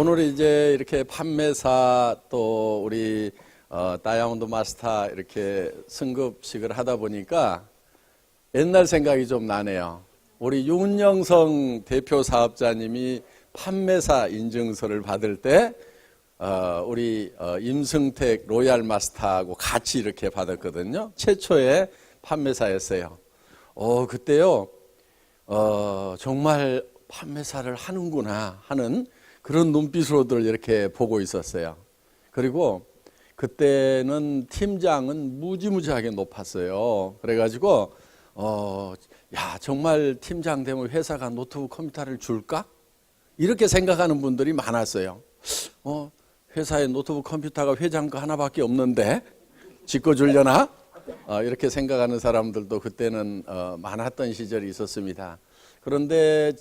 오늘 이제 이렇게 판매사 또 우리 다이아몬드 마스터 이렇게 승급식을 하다 보니까 옛날 생각이 좀 나네요. 우리 윤영성 대표 사업자님이 판매사 인증서를 받을 때 우리 임승택 로얄 마스터하고 같이 이렇게 받았거든요. 최초의 판매사였어요. 그때요 정말 판매사를 하는구나 하는 그런 눈빛으로들 이렇게 보고 있었어요. 그리고 그때는 팀장은 무지무지하게 높았어요. 그래가지고 야 정말 팀장 되면 회사가 노트북 컴퓨터를 줄까? 이렇게 생각하는 분들이 많았어요. 회사에 노트북 컴퓨터가 회장 거 하나밖에 없는데 짓고 주려나? 이렇게 생각하는 사람들도 그때는 많았던 시절이 있었습니다. 그런데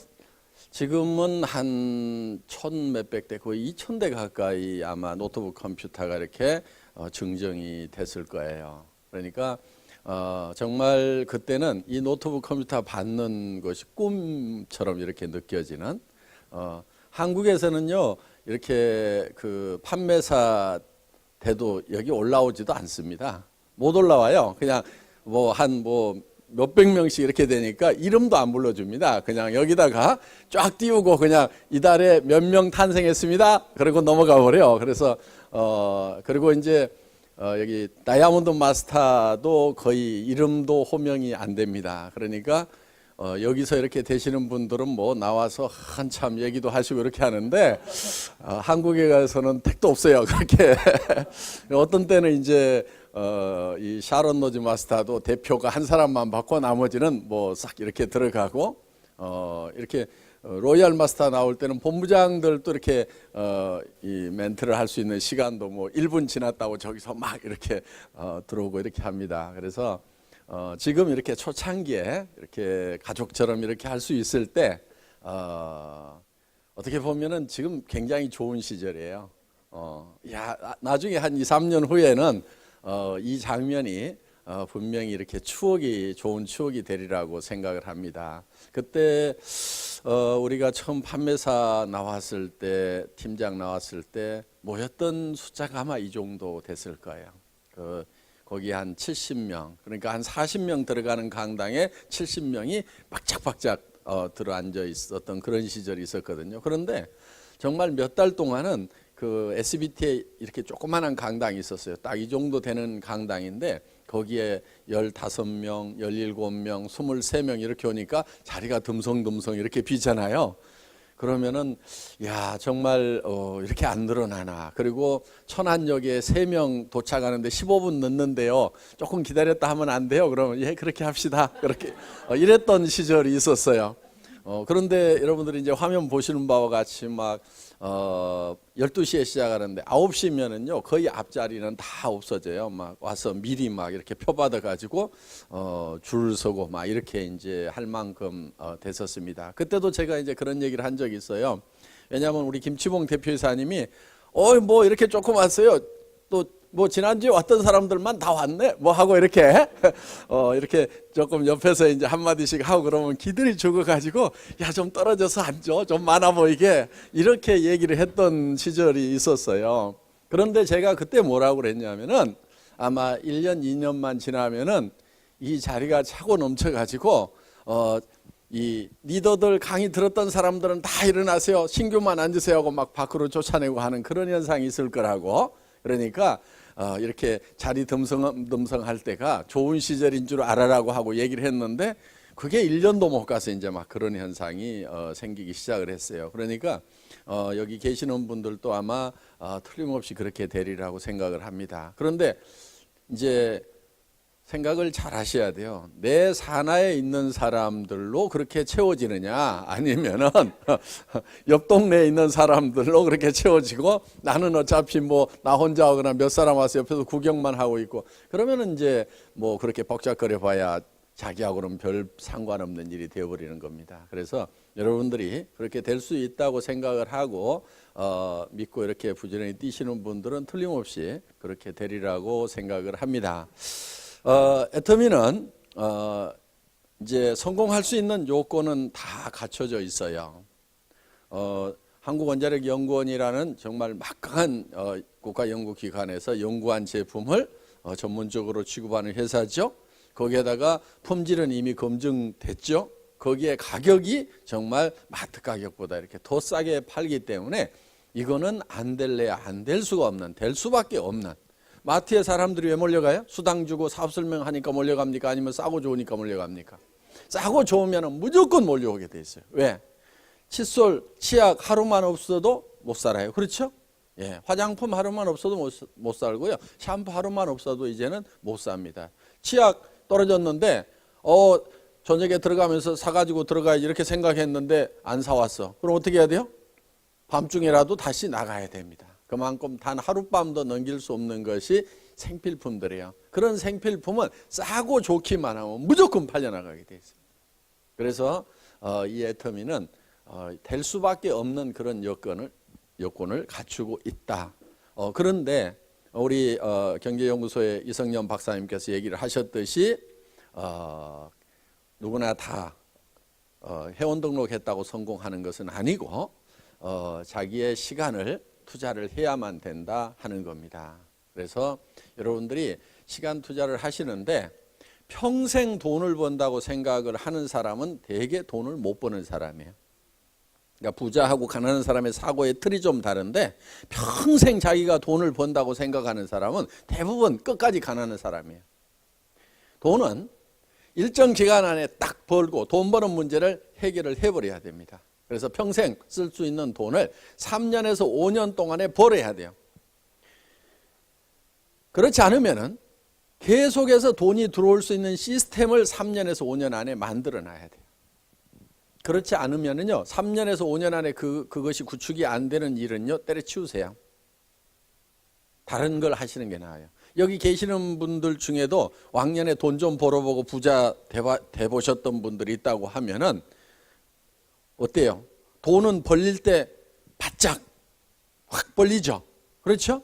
지금은 한 1,000몇백 대, 거의 2,000대 가까이 아마 노트북 컴퓨터가 이렇게 증정이 됐을 거예요. 그러니까 정말 그때는 이 노트북 컴퓨터 받는 것이 꿈처럼 이렇게 느껴지는, 한국에서는요 이렇게 그 판매사 돼도 여기 올라오지도 않습니다. 못 올라와요. 그냥 한 몇백 명씩 이렇게 되니까 이름도 안 불러줍니다. 그냥 여기다가 쫙 띄우고 그냥 이달에 몇 명 탄생했습니다. 그리고 넘어가 버려. 그래서 그리고 이제 여기 다이아몬드 마스터도 거의 이름도 호명이 안 됩니다. 그러니까 여기서 이렇게 되시는 분들은 나와서 한참 얘기도 하시고 이렇게 하는데 한국에 가서는 택도 없어요. 그렇게 어떤 때는 이제 이 샤론 노즈 마스터도 대표가 한 사람만 받고 나머지는 싹 이렇게 들어가고, 이렇게 로얄 마스터 나올 때는 본부장들도 이렇게 이 멘트를 할 수 있는 시간도 1분 지났다고 저기서 막 이렇게 들어오고 이렇게 합니다. 그래서 지금 이렇게 초창기에 이렇게 가족처럼 이렇게 할 수 있을 때 어떻게 보면은 지금 굉장히 좋은 시절이에요. 나중에 한 2, 3년 후에는 이 장면이 분명히 이렇게 좋은 추억이 되리라고 생각을 합니다. 그때 우리가 처음 판매사 나왔을 때, 팀장 나왔을 때 모였던 숫자가 아마 이 정도 됐을 거예요. 거기 한 70명, 그러니까 한 40명 들어가는 강당에 70명이 박짝박짝 들어앉아 있었던 그런 시절이 있었거든요. 그런데 정말 몇 달 동안은 그 SBT에 이렇게 조그마한 강당이 있었어요. 딱 이 정도 되는 강당인데 거기에 15명, 17명, 23명 이렇게 오니까 자리가 듬성듬성 이렇게 비잖아요. 그러면은 야 정말 이렇게 안 늘어나나. 그리고 천안역에 3명 도착하는데 15분 늦는데요. 조금 기다렸다 하면 안 돼요. 그러면 예 그렇게 합시다. 그렇게 이랬던 시절이 있었어요. 그런데 여러분들이 이제 화면 보시는 바와 같이 12시에 시작하는데 9시면은요 거의 앞자리는 다 없어져요. 와서 미리 이렇게 표 받아 가지고 줄 서고 이렇게 이제 할 만큼 됐었습니다. 그때도 제가 이제 그런 얘기를 한 적이 있어요. 왜냐하면 우리 김치봉 대표이사님이 이렇게 조금 왔어요. 또 지난주에 왔던 사람들만 다 왔네 하고 이렇게 이렇게 조금 옆에서 이제 한마디씩 하고 그러면 기들이 죽어가지고 야 좀 떨어져서 앉아 좀 많아 보이게 이렇게 얘기를 했던 시절이 있었어요. 그런데 제가 그때 뭐라고 그랬냐면은 아마 1년 2년만 지나면은 이 자리가 차고 넘쳐가지고 이 리더들 강의 들었던 사람들은 다 일어나세요, 신규만 앉으세요 하고 막 밖으로 쫓아내고 하는 그런 현상이 있을 거라고. 그러니까 이렇게 자리 듬성할 때가 좋은 시절인 줄 알아라고 하고 얘기를 했는데 그게 1년도 못 가서 이제 그런 현상이 생기기 시작을 했어요. 그러니까 여기 계시는 분들도 아마 틀림없이 그렇게 되리라고 생각을 합니다. 그런데 이제 생각을 잘 하셔야 돼요. 내 산하에 있는 사람들로 그렇게 채워지느냐 아니면은 옆 동네에 있는 사람들로 그렇게 채워지고 나는 어차피 나 혼자 하거나 몇 사람 와서 옆에서 구경만 하고 있고 그러면은 이제 그렇게 벅작거려 봐야 자기하고는 별 상관없는 일이 되어버리는 겁니다. 그래서 여러분들이 그렇게 될 수 있다고 생각을 하고 믿고 이렇게 부지런히 뛰시는 분들은 틀림없이 그렇게 되리라고 생각을 합니다. 애터미는 이제 성공할 수 있는 요건은 다 갖춰져 있어요. 한국원자력연구원이라는 정말 막강한 국가연구기관에서 연구한 제품을 전문적으로 취급하는 회사죠. 거기에다가 품질은 이미 검증됐죠. 거기에 가격이 정말 마트 가격보다 이렇게 더 싸게 팔기 때문에 이거는 안 될래야 안 될 수가 없는, 될 수밖에 없는. 마트에 사람들이 왜 몰려가요? 수당 주고 사업 설명하니까 몰려갑니까? 아니면 싸고 좋으니까 몰려갑니까? 싸고 좋으면 무조건 몰려오게 돼 있어요. 왜? 칫솔, 치약 하루만 없어도 못 살아요. 그렇죠? 예, 화장품 하루만 없어도 못 살고요. 샴푸 하루만 없어도 이제는 못 삽니다. 치약 떨어졌는데 저녁에 들어가면서 사가지고 들어가야지 이렇게 생각했는데 안 사왔어. 그럼 어떻게 해야 돼요? 밤중에라도 다시 나가야 됩니다. 그만큼 단 하룻밤도 넘길 수 없는 것이 생필품들이에요. 그런 생필품은 싸고 좋기만 하면 무조건 팔려나가게 돼 있습니다. 그래서 이 애터미는 될 수밖에 없는 그런 여건을 갖추고 있다. 그런데 우리 경제연구소의 이성년 박사님께서 얘기를 하셨듯이 누구나 다 회원 등록했다고 성공하는 것은 아니고 자기의 시간을 투자를 해야만 된다 하는 겁니다. 그래서 여러분들이 시간 투자를 하시는데 평생 돈을 번다고 생각을 하는 사람은 대개 돈을 못 버는 사람이에요. 그러니까 부자하고 가난한 사람의 사고의 틀이 좀 다른데 평생 자기가 돈을 번다고 생각하는 사람은 대부분 끝까지 가난한 사람이에요. 돈은 일정 기간 안에 딱 벌고 돈 버는 문제를 해결을 해버려야 됩니다. 그래서 평생 쓸 수 있는 돈을 3년에서 5년 동안에 벌어야 돼요. 그렇지 않으면은 계속해서 돈이 들어올 수 있는 시스템을 3년에서 5년 안에 만들어 놔야 돼요. 그렇지 않으면은요, 3년에서 5년 안에 그것이 구축이 안 되는 일은요, 때려치우세요. 다른 걸 하시는 게 나아요. 여기 계시는 분들 중에도 왕년에 돈 좀 벌어보고 부자 돼보셨던 분들이 있다고 하면은 어때요? 돈은 벌릴 때 바짝 확 벌리죠. 그렇죠?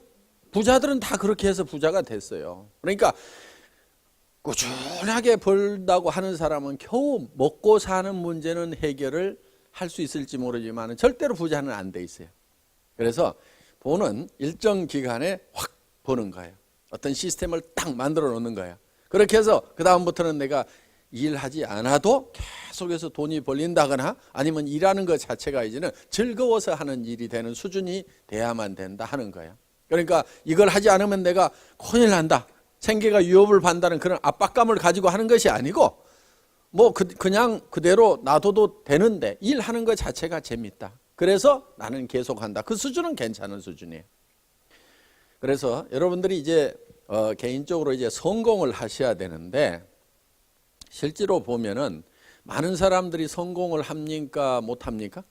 부자들은 다 그렇게 해서 부자가 됐어요. 그러니까 꾸준하게 벌다고 하는 사람은 겨우 먹고 사는 문제는 해결을 할 수 있을지 모르지만 절대로 부자는 안 돼 있어요. 그래서 돈은 일정 기간에 확 버는 거예요. 어떤 시스템을 딱 만들어 놓는 거예요. 그렇게 해서 그 다음부터는 내가 일하지 않아도 계속해서 돈이 벌린다거나 아니면 일하는 것 자체가 이제는 즐거워서 하는 일이 되는 수준이 돼야만 된다 하는 거예요. 그러니까 이걸 하지 않으면 내가 큰일 난다, 생계가 위협을 받는다는 그런 압박감을 가지고 하는 것이 아니고 그냥 그대로 놔둬도 되는데 일하는 것 자체가 재밌다. 그래서 나는 계속한다. 그 수준은 괜찮은 수준이에요. 그래서 여러분들이 이제 개인적으로 이제 성공을 하셔야 되는데 실제로 보면은 많은 사람들이 성공을 합니까? 못합니까?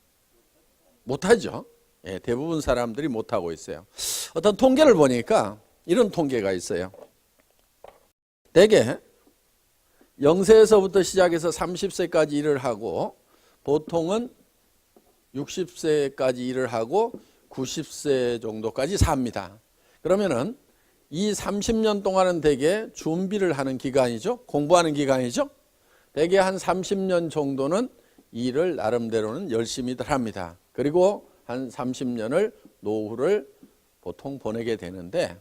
못하죠. 예, 대부분 사람들이 못하고 있어요. 어떤 통계를 보니까 이런 통계가 있어요. 대개 0세에서부터 시작해서 30세까지 일을 하고 보통은 60세까지 일을 하고 90세 정도까지 삽니다. 그러면은 이 30년 동안은 대개 준비를 하는 기간이죠. 공부하는 기간이죠. 대개 한 30년 정도는 일을 나름대로는 열심히들 합니다. 그리고 한 30년을 노후를 보통 보내게 되는데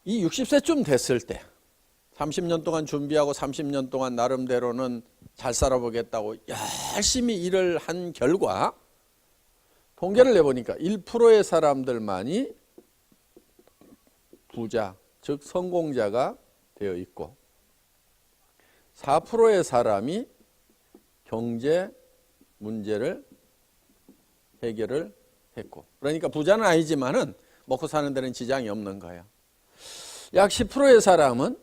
이 60세쯤 됐을 때 30년 동안 준비하고 30년 동안 나름대로는 잘 살아보겠다고 열심히 일을 한 결과 통계를 내보니까 1%의 사람들만이 부자, 즉 성공자가 되어 있고 4%의 사람이 경제 문제를 해결을 했고, 그러니까 부자는 아니지만은 먹고 사는 데는 지장이 없는 거예요. 약 10%의 사람은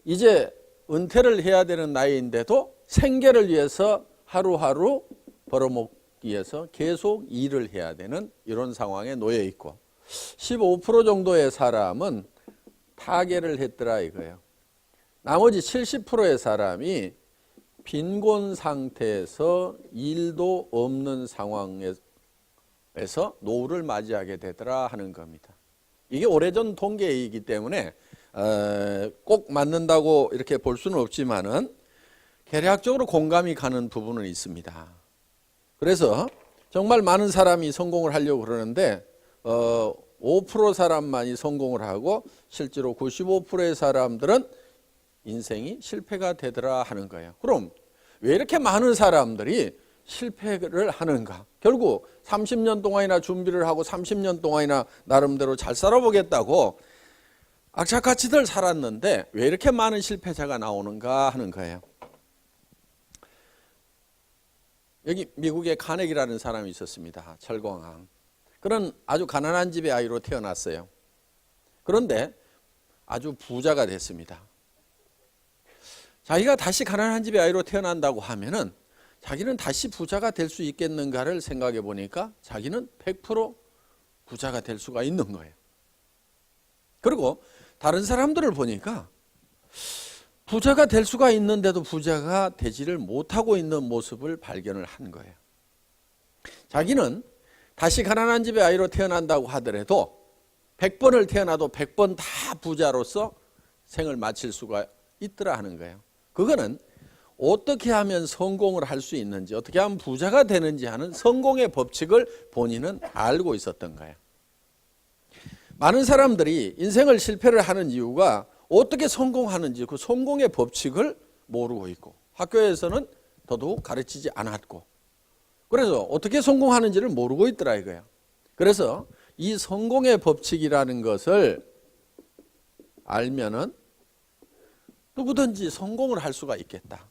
이제 은퇴를 해야 되는 나이인데도 생계를 위해서 하루하루 벌어먹기 위해서 계속 일을 해야 되는 이런 상황에 놓여 있고 15% 정도의 사람은 타계를 했더라 이거예요. 나머지 70%의 사람이 빈곤 상태에서 일도 없는 상황에서 노후를 맞이하게 되더라 하는 겁니다. 이게 오래전 통계이기 때문에 꼭 맞는다고 이렇게 볼 수는 없지만은 개략적으로 공감이 가는 부분은 있습니다. 그래서 정말 많은 사람이 성공을 하려고 그러는데 5% 사람만이 성공을 하고 실제로 95%의 사람들은 인생이 실패가 되더라 하는 거예요. 그럼 왜 이렇게 많은 사람들이 실패를 하는가? 결국 30년 동안이나 준비를 하고 30년 동안이나 나름대로 잘 살아보겠다고 악착같이들 살았는데 왜 이렇게 많은 실패자가 나오는가 하는 거예요. 여기 미국에 카네기라는 사람이 있었습니다. 철공왕. 그런 아주 가난한 집의 아이로 태어났어요. 그런데 아주 부자가 됐습니다. 자기가 다시 가난한 집의 아이로 태어난다고 하면은 자기는 다시 부자가 될 수 있겠는가를 생각해 보니까 자기는 100% 부자가 될 수가 있는 거예요. 그리고 다른 사람들을 보니까 부자가 될 수가 있는데도 부자가 되지를 못하고 있는 모습을 발견을 한 거예요. 자기는 다시 가난한 집의 아이로 태어난다고 하더라도 100번을 태어나도 100번 다 부자로서 생을 마칠 수가 있더라 하는 거예요. 그거는 어떻게 하면 성공을 할 수 있는지, 어떻게 하면 부자가 되는지 하는 성공의 법칙을 본인은 알고 있었던 거예요. 많은 사람들이 인생을 실패를 하는 이유가 어떻게 성공하는지 그 성공의 법칙을 모르고 있고 학교에서는 더더욱 가르치지 않았고 그래서 어떻게 성공하는지를 모르고 있더라 이거예요. 그래서 이 성공의 법칙이라는 것을 알면은 누구든지 성공을 할 수가 있겠다.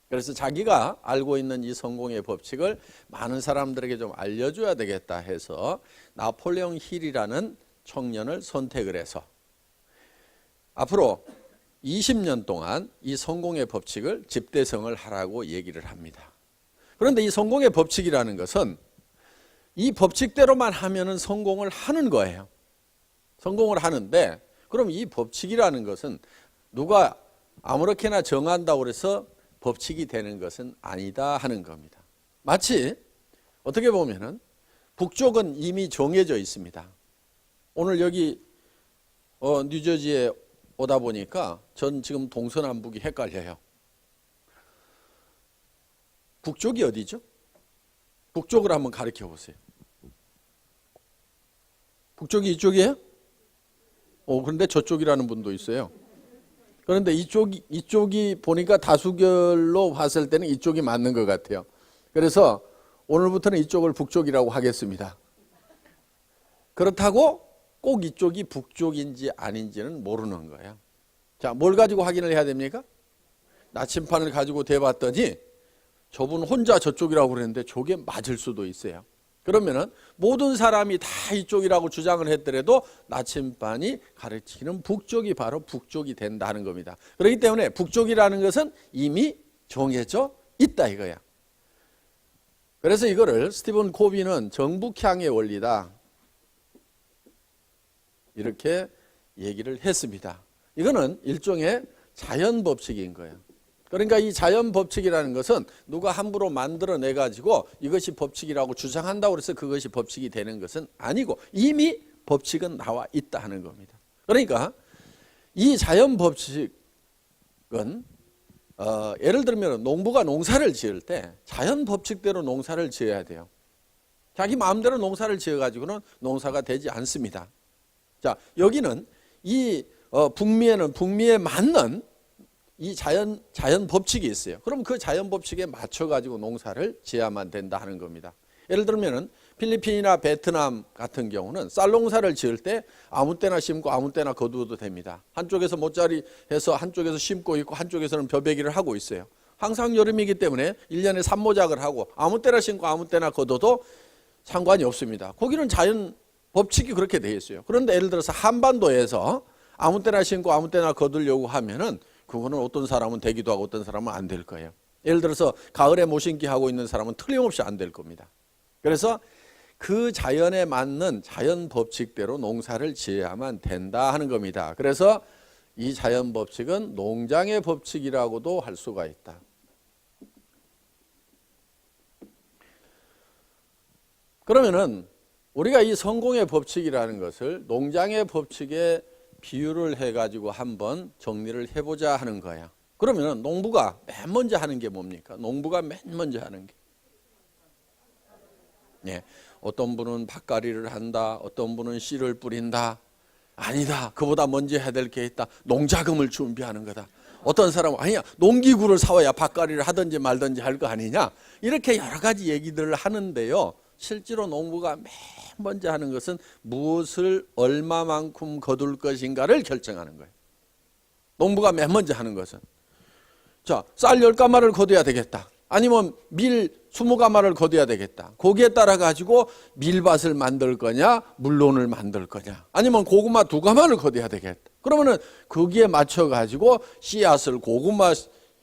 그래서 자기가 알고 있는 이 성공의 법칙을 많은 사람들에게 좀 알려줘야 되겠다 해서 나폴레옹 힐이라는 청년을 선택을 해서 앞으로 20년 동안 이 성공의 법칙을 집대성을 하라고 얘기를 합니다. 그런데 이 성공의 법칙이라는 것은 이 법칙대로만 하면은 성공을 하는 거예요. 성공을 하는데 그럼 이 법칙이라는 것은 누가 아무렇게나 정한다고 해서 법칙이 되는 것은 아니다 하는 겁니다. 마치 어떻게 보면은 북쪽은 이미 정해져 있습니다. 오늘 여기 뉴저지에 오다 보니까 전 지금 동서남북이 헷갈려요. 북쪽이 어디죠? 북쪽을 한번 가르쳐 보세요. 북쪽이 이쪽이에요? 그런데 저쪽이라는 분도 있어요. 그런데 이쪽이 보니까 다수결로 봤을 때는 이쪽이 맞는 것 같아요. 그래서 오늘부터는 이쪽을 북쪽이라고 하겠습니다. 그렇다고 꼭 이쪽이 북쪽인지 아닌지는 모르는 거예요. 자, 뭘 가지고 확인을 해야 됩니까? 나침판을 가지고 대봤더니 저분 혼자 저쪽이라고 그랬는데 저게 맞을 수도 있어요. 그러면은 모든 사람이 다 이쪽이라고 주장을 했더라도 나침반이 가르치는 북쪽이 바로 북쪽이 된다는 겁니다. 그렇기 때문에 북쪽이라는 것은 이미 정해져 있다 이거야. 그래서 이거를 스티븐 코비는 정북향의 원리다 이렇게 얘기를 했습니다. 이거는 일종의 자연 법칙인 거예요. 그러니까 이 자연 법칙이라는 것은 누가 함부로 만들어내 가지고 이것이 법칙이라고 주장한다고 해서 그것이 법칙이 되는 것은 아니고 이미 법칙은 나와 있다 하는 겁니다. 그러니까 이 자연 법칙은 예를 들면 농부가 농사를 지을 때 자연 법칙대로 농사를 지어야 돼요. 자기 마음대로 농사를 지어 가지고는 농사가 되지 않습니다. 자, 여기는 이 북미에는 북미에 맞는 이 자연 법칙이 있어요. 그럼 그 자연 법칙에 맞춰 가지고 농사를 지어야만 된다 하는 겁니다. 예를 들면은 필리핀이나 베트남 같은 경우는 쌀 농사를 지을 때 아무 때나 심고 아무 때나 거두어도 됩니다. 한쪽에서 모짜리 해서 한쪽에서 심고 있고 한쪽에서는 벼베기를 하고 있어요. 항상 여름이기 때문에 1년에 산모작을 하고 아무 때나 심고 아무 때나 거둬도 상관이 없습니다. 거기는 자연 법칙이 그렇게 되어 있어요. 그런데 예를 들어서 한반도에서 아무 때나 심고 아무 때나 거두려고 하면은 그거는 어떤 사람은 되기도 하고 어떤 사람은 안 될 거예요. 예를 들어서 가을에 모신기 하고 있는 사람은 틀림없이 안 될 겁니다. 그래서 그 자연에 맞는 자연 법칙대로 농사를 지어야만 된다 하는 겁니다. 그래서 이 자연 법칙은 농장의 법칙이라고도 할 수가 있다. 그러면은 우리가 이 성공의 법칙이라는 것을 농장의 법칙에 비유를 해가지고 한번 정리를 해보자 하는 거야. 그러면 농부가 맨 먼저 하는 게 뭡니까? 농부가 맨 먼저 하는 게 예, 어떤 분은 밭갈이를 한다, 어떤 분은 씨를 뿌린다. 아니다, 그보다 먼저 해야 될 게 있다. 농자금을 준비하는 거다. 어떤 사람은 아니야, 농기구를 사와야 밭갈이를 하든지 말든지 할 거 아니냐. 이렇게 여러 가지 얘기들을 하는데요, 실제로 농부가 맨 먼저 하는 것은 무엇을 얼마만큼 거둘 것인가를 결정하는 거예요. 농부가 맨 먼저 하는 것은, 자, 쌀 10가마를 거둬야 되겠다, 아니면 밀 20가마를 거둬야 되겠다. 거기에 따라 가지고 밀밭을 만들 거냐, 물론을 만들 거냐, 아니면 고구마 2가마를 거둬야 되겠다. 그러면은 거기에 맞춰 가지고 고구마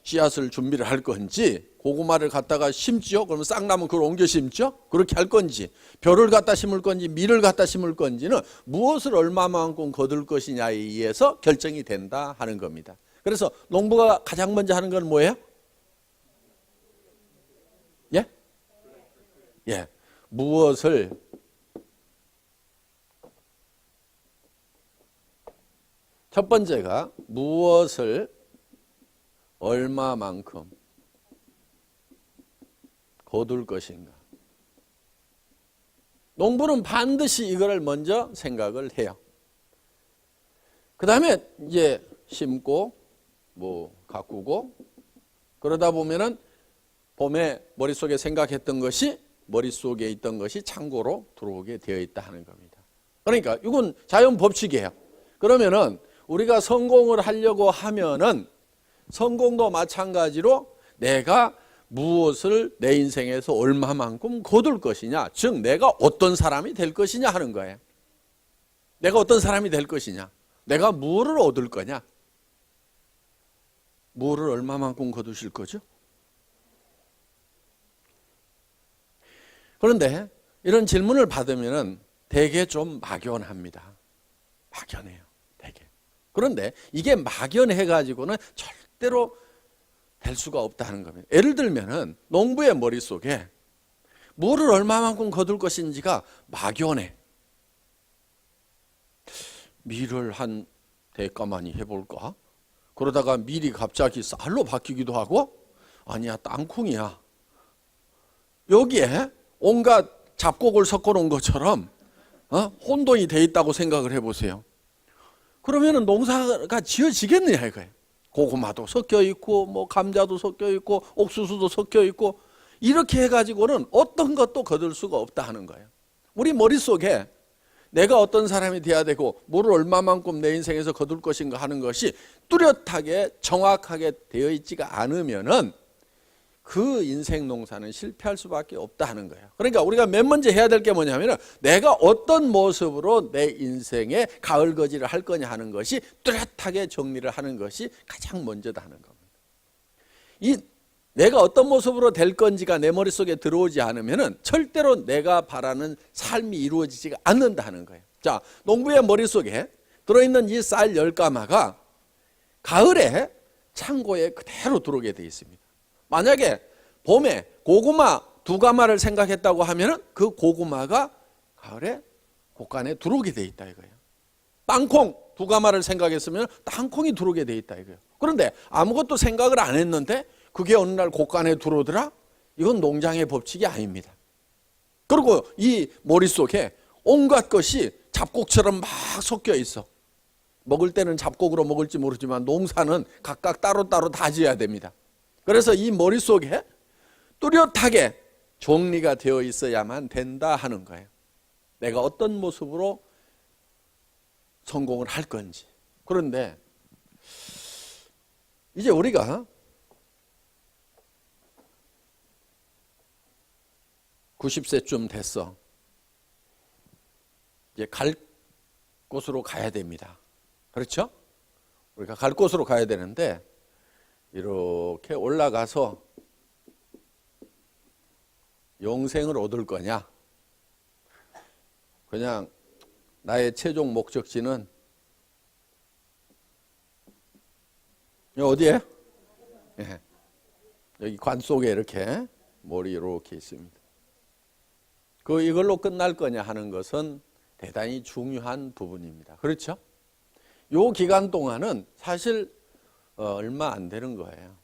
씨앗을 준비를 할 건지, 고구마를 갖다가 심지요? 그러면 싹 나면 그걸 옮겨 심죠? 그렇게 할 건지, 벼를 갖다 심을 건지, 밀을 갖다 심을 건지는 무엇을 얼마만큼 거둘 것이냐에 의해서 결정이 된다 하는 겁니다. 그래서 농부가 가장 먼저 하는 건 뭐예요? 예? 예. 무엇을 첫 번째가 무엇을 얼마만큼 거둘 것인가. 농부는 반드시 이거를 먼저 생각을 해요. 그 다음에 이제 심고 가꾸고 그러다 보면은 봄에 머릿속에 생각했던 것이, 머릿속에 있던 것이 창고로 들어오게 되어 있다 하는 겁니다. 그러니까 이건 자연 법칙이에요. 그러면은 우리가 성공을 하려고 하면은 성공도 마찬가지로 내가 무엇을 내 인생에서 얼마만큼 거둘 것이냐, 즉 내가 어떤 사람이 될 것이냐 하는 거예요. 내가 어떤 사람이 될 것이냐, 내가 무엇을 얻을 거냐, 무엇을 얼마만큼 거두실 거죠? 그런데 이런 질문을 받으면 되게 좀 막연합니다. 막연해요, 되게. 그런데 이게 막연해가지고는 절대로 될 수가 없다는 겁니다. 예를 들면은 농부의 머릿속에 뭐를 얼마만큼 거둘 것인지가 막연해. 밀을 한 대가만이 해볼까? 그러다가 밀이 갑자기 쌀로 바뀌기도 하고, 아니야, 땅콩이야. 여기에 온갖 잡곡을 섞어 놓은 것처럼 혼돈이 돼 있다고 생각을 해보세요. 그러면은 농사가 지어지겠느냐 이거예요. 고구마도 섞여 있고 감자도 섞여 있고 옥수수도 섞여 있고, 이렇게 해가지고는 어떤 것도 거둘 수가 없다 하는 거예요. 우리 머릿속에 내가 어떤 사람이 돼야 되고 뭐를 얼마만큼 내 인생에서 거둘 것인가 하는 것이 뚜렷하게 정확하게 되어 있지가 않으면은 그 인생 농사는 실패할 수밖에 없다 하는 거예요. 그러니까 우리가 맨 먼저 해야 될 게 뭐냐면 내가 어떤 모습으로 내 인생에 가을거지를 할 거냐 하는 것이 뚜렷하게 정리를 하는 것이 가장 먼저다 하는 겁니다. 이 내가 어떤 모습으로 될 건지가 내 머릿속에 들어오지 않으면 절대로 내가 바라는 삶이 이루어지지가 않는다 하는 거예요. 자, 농부의 머릿속에 들어있는 이 쌀 10가마가 가을에 창고에 그대로 들어오게 되어 있습니다. 만약에 봄에 고구마 2가마를 생각했다고 하면 그 고구마가 가을에 곡간에 들어오게 돼 있다 이거예요. 땅콩 2가마를 생각했으면 땅콩이 들어오게 돼 있다 이거예요. 그런데 아무것도 생각을 안 했는데 그게 어느 날 곡간에 들어오더라? 이건 농장의 법칙이 아닙니다. 그리고 이 머릿속에 온갖 것이 잡곡처럼 막 섞여 있어. 먹을 때는 잡곡으로 먹을지 모르지만 농사는 각각 따로따로 다 지어야 됩니다. 그래서 이 머릿속에 뚜렷하게 정리가 되어 있어야만 된다 하는 거예요. 내가 어떤 모습으로 성공을 할 건지. 그런데 이제 우리가 90세쯤 됐어. 이제 갈 곳으로 가야 됩니다. 그렇죠? 우리가 갈 곳으로 가야 되는데 이렇게 올라가서 영생을 얻을 거냐, 그냥 나의 최종 목적지는 어디에? 예. 여기 관 속에 이렇게 몰이 이렇게 있습니다. 이걸로 끝날 거냐 하는 것은 대단히 중요한 부분입니다. 그렇죠? 요 기간 동안은 사실 얼마 안 되는 거예요.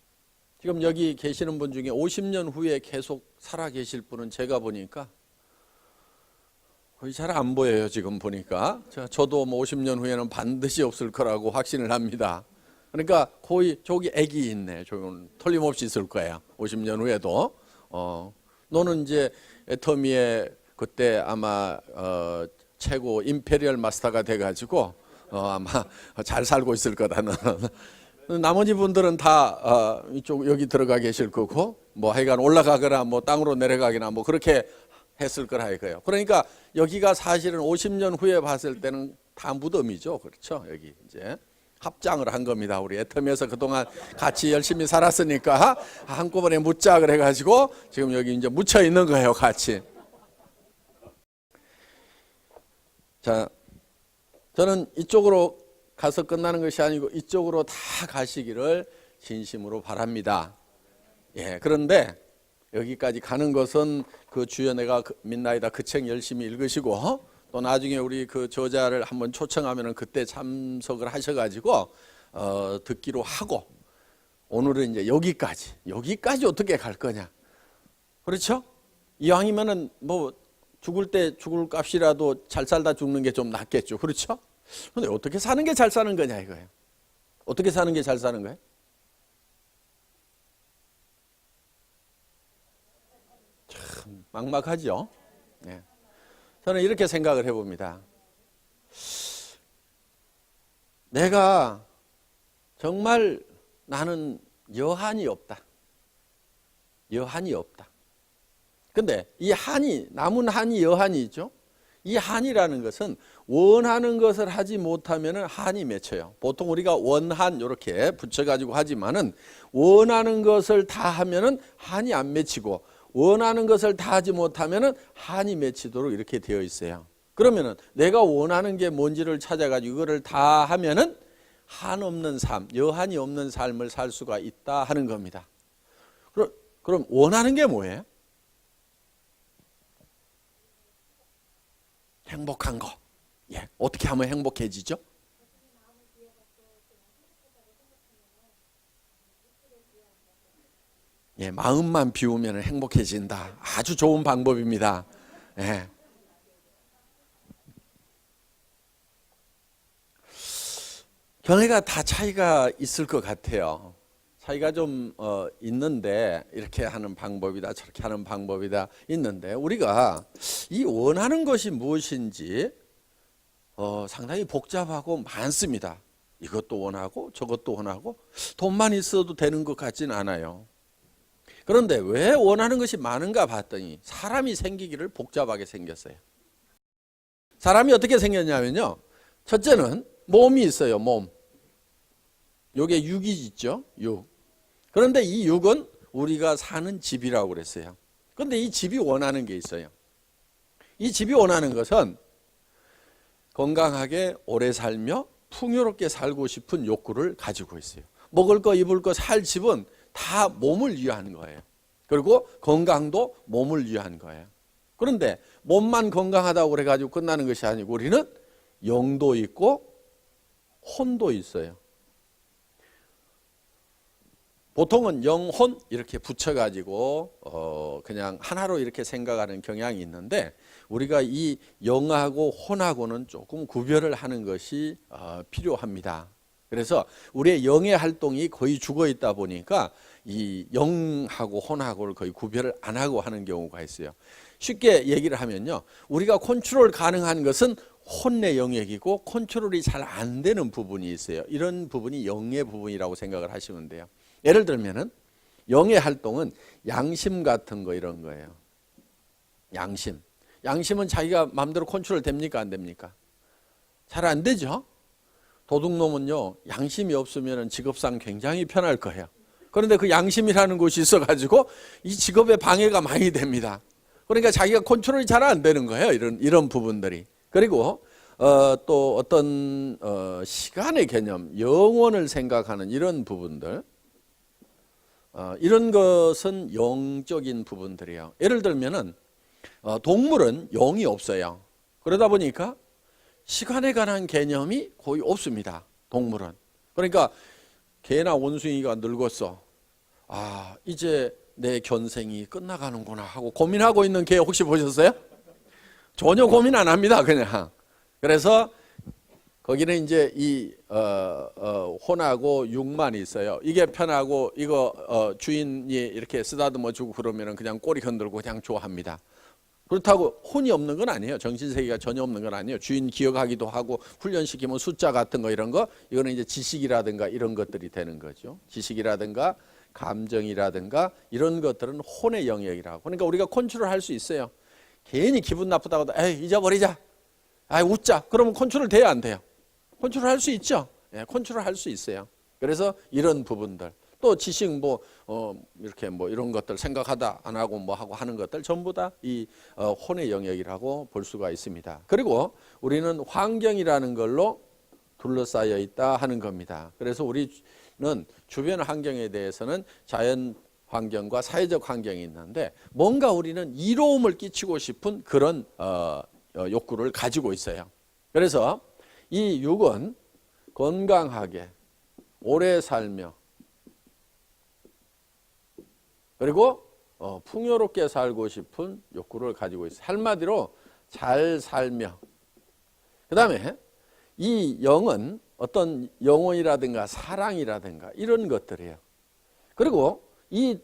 지금 여기 계시는 분 중에 50년 후에 계속 살아 계실 분은 제가 보니까 거의 잘 안 보여요 지금 보니까. 저도 뭐 50년 후에는 반드시 없을 거라고 확신을 합니다. 그러니까 거의 저기 애기 있네. 저건 틀림없이 있을 거예요. 50년 후에도. 너는 이제 애터미의 그때 아마 최고 임페리얼 마스터가 돼가지고 아마 잘 살고 있을 거다. 나머지 분들은 다 이쪽 여기 들어가 계실 거고 뭐 하여간 올라가거나 뭐 땅으로 내려가거나 뭐 그렇게 했을 거라 이거예요. 그러니까 여기가 사실은 50년 후에 봤을 때는 다 무덤이죠. 그렇죠. 여기 이제 합장을 한 겁니다. 우리 애터미에서 그동안 같이 열심히 살았으니까 한꺼번에 묻자 그래가지고 지금 여기 이제 묻혀 있는 거예요. 같이. 자, 저는 이쪽으로 가서 끝나는 것이 아니고 이쪽으로 다 가시기를 진심으로 바랍니다. 예, 그런데 여기까지 가는 것은 그 주연애가 민나이다 그 책 열심히 읽으시고 또 나중에 우리 그 저자를 한번 초청하면은 그때 참석을 하셔가지고 듣기로 하고 오늘은 이제 여기까지 어떻게 갈 거냐. 그렇죠? 이왕이면은 뭐 죽을 때 죽을 값이라도 잘 살다 죽는 게 좀 낫겠죠. 그렇죠? 근데 어떻게 사는 게 잘 사는 거냐 이거예요. 어떻게 사는 게 잘 사는 거예요? 참 막막하죠. 네. 저는 이렇게 생각을 해봅니다. 내가 정말 나는 여한이 없다. 여한이 없다. 근데 이 한이 남은 한이 여한이 있죠. 이 한이라는 것은 원하는 것을 하지 못하면 한이 맺혀요. 보통 우리가 원한 이렇게 붙여가지고 하지만은 원하는 것을 다 하면은 한이 안 맺히고 원하는 것을 다 하지 못하면은 한이 맺히도록 이렇게 되어 있어요. 그러면은 내가 원하는 게 뭔지를 찾아가지고 이거를 다 하면은 한 없는 삶, 여한이 없는 삶을 살 수가 있다 하는 겁니다. 그럼 원하는 게 뭐예요? 행복한 거. 예, 어떻게 하면 행복해지죠? 예, 마음만 비우면 행복해진다. 아주 좋은 방법입니다. 예. 견해가 다 차이가 있을 것 같아요. 차이가 좀 있는데 이렇게 하는 방법이다 저렇게 하는 방법이다 있는데 우리가 이 원하는 것이 무엇인지 상당히 복잡하고 많습니다. 이것도 원하고 저것도 원하고 돈만 있어도 되는 것 같지는 않아요. 그런데 왜 원하는 것이 많은가 봤더니 사람이 생기기를 복잡하게 생겼어요. 사람이 어떻게 생겼냐면요. 첫째는 몸이 있어요. 몸. 요게 육이 있죠. 육. 그런데 이 육은 우리가 사는 집이라고 그랬어요. 그런데 이 집이 원하는 게 있어요. 이 집이 원하는 것은 건강하게 오래 살며 풍요롭게 살고 싶은 욕구를 가지고 있어요. 먹을 거 입을 거 살 집은 다 몸을 위한 거예요. 그리고 건강도 몸을 위한 거예요. 그런데 몸만 건강하다고 그래가지고 끝나는 것이 아니고 우리는 영도 있고 혼도 있어요. 보통은 영혼 이렇게 붙여가지고 그냥 하나로 이렇게 생각하는 경향이 있는데 우리가 이 영하고 혼하고는 조금 구별을 하는 것이 필요합니다. 그래서 우리의 영의 활동이 거의 죽어 있다 보니까 이 영하고 혼하고를 거의 구별을 안 하고 하는 경우가 있어요. 쉽게 얘기를 하면요. 우리가 컨트롤 가능한 것은 혼의 영역이고 컨트롤이 잘 안 되는 부분이 있어요. 이런 부분이 영의 부분이라고 생각을 하시면 돼요. 예를 들면은 영의 활동은 양심 같은 거 이런 거예요. 양심. 양심은 자기가 마음대로 컨트롤 됩니까? 안 됩니까? 잘 안 되죠? 도둑놈은요, 양심이 없으면 직업상 굉장히 편할 거예요. 그런데 그 양심이라는 것이 있어가지고 이 직업에 방해가 많이 됩니다. 그러니까 자기가 컨트롤이 잘 안 되는 거예요. 이런 부분들이. 그리고 또 어떤 시간의 개념, 영원을 생각하는 이런 부분들, 이런 것은 영적인 부분들이에요. 예를 들면은 동물은 영이 없어요. 그러다 보니까 시간에 관한 개념이 거의 없습니다. 동물은. 그러니까 개나 원숭이가 늙었어. 아, 이제 내 견생이 끝나가는구나 하고 고민하고 있는 개 혹시 보셨어요? 전혀 고민 안 합니다, 그냥. 그래서 거기는 이제 이 혼하고 육만 있어요. 이게 편하고 이거 주인이 이렇게 쓰다듬어 주고 그러면은 그냥 꼬리 흔들고 그냥 좋아합니다. 그렇다고 혼이 없는 건 아니에요. 정신세계가 전혀 없는 건 아니에요. 주인 기억하기도 하고 훈련시키면 숫자 같은 거 이런 거 이거는 이제 지식이라든가 이런 것들이 되는 거죠. 지식이라든가 감정이라든가 이런 것들은 혼의 영역이라고. 그러니까 우리가 컨트롤할 수 있어요. 괜히 기분 나쁘다고 에이 잊어버리자. 아 웃자. 그러면 컨트롤 돼야 안 돼요? 컨트롤 할 수 있죠. 예, 컨트롤 할 수 있어요. 그래서 이런 부분들 또 지식 이렇게 이런 것들 생각하다 안 하고 뭐 하고 하는 것들 전부 다 이 혼의 영역이라고 볼 수가 있습니다. 그리고 우리는 환경이라는 걸로 둘러싸여 있다 하는 겁니다. 그래서 우리는 주변 환경에 대해서는 자연 환경과 사회적 환경이 있는데 뭔가 우리는 이로움을 끼치고 싶은 그런 욕구를 가지고 있어요. 그래서 이 육은 건강하게 오래 살며 그리고 풍요롭게 살고 싶은 욕구를 가지고 있어요. 한마디로 잘 살며 그 다음에 이 영은 어떤 영혼이라든가 사랑이라든가 이런 것들이에요. 그리고 이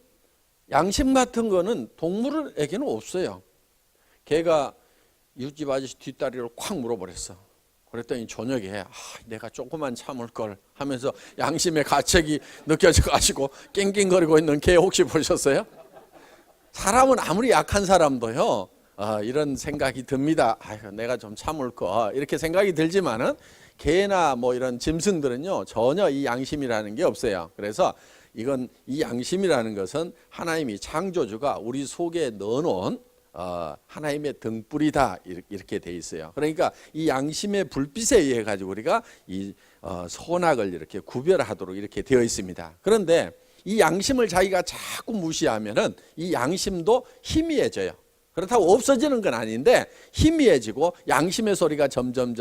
양심 같은 거는 동물에게는 없어요. 개가 이웃집 아저씨 뒷다리를 콱 물어버렸어. 그랬더니 저녁에 내가 조금만 참을 걸 하면서 양심의 가책이 느껴져가지고 낑낑거리고 있는 개 혹시 보셨어요? 사람은 아무리 약한 사람도요 이런 생각이 듭니다. 내가 좀 참을 거 이렇게 생각이 들지만은 개나 이런 짐승들은요 전혀 이 양심이라는 게 없어요. 그래서 이 양심이라는 것은 하나님이 창조주가 우리 속에 넣어놓은 하나님의 등불이다 이렇게 돼 있어요. 그러니까 이 양심의 불빛에 의해 가지고 우리가 이 선악을 이렇게 구별하도록 이렇게 되어 있습니다. 그런데 이 양심을 자기가 자꾸 무시하면은 이 양심도 희미해져요. 그렇다고 없어지는 건 아닌데 희미해지고 양심의 소리가 점점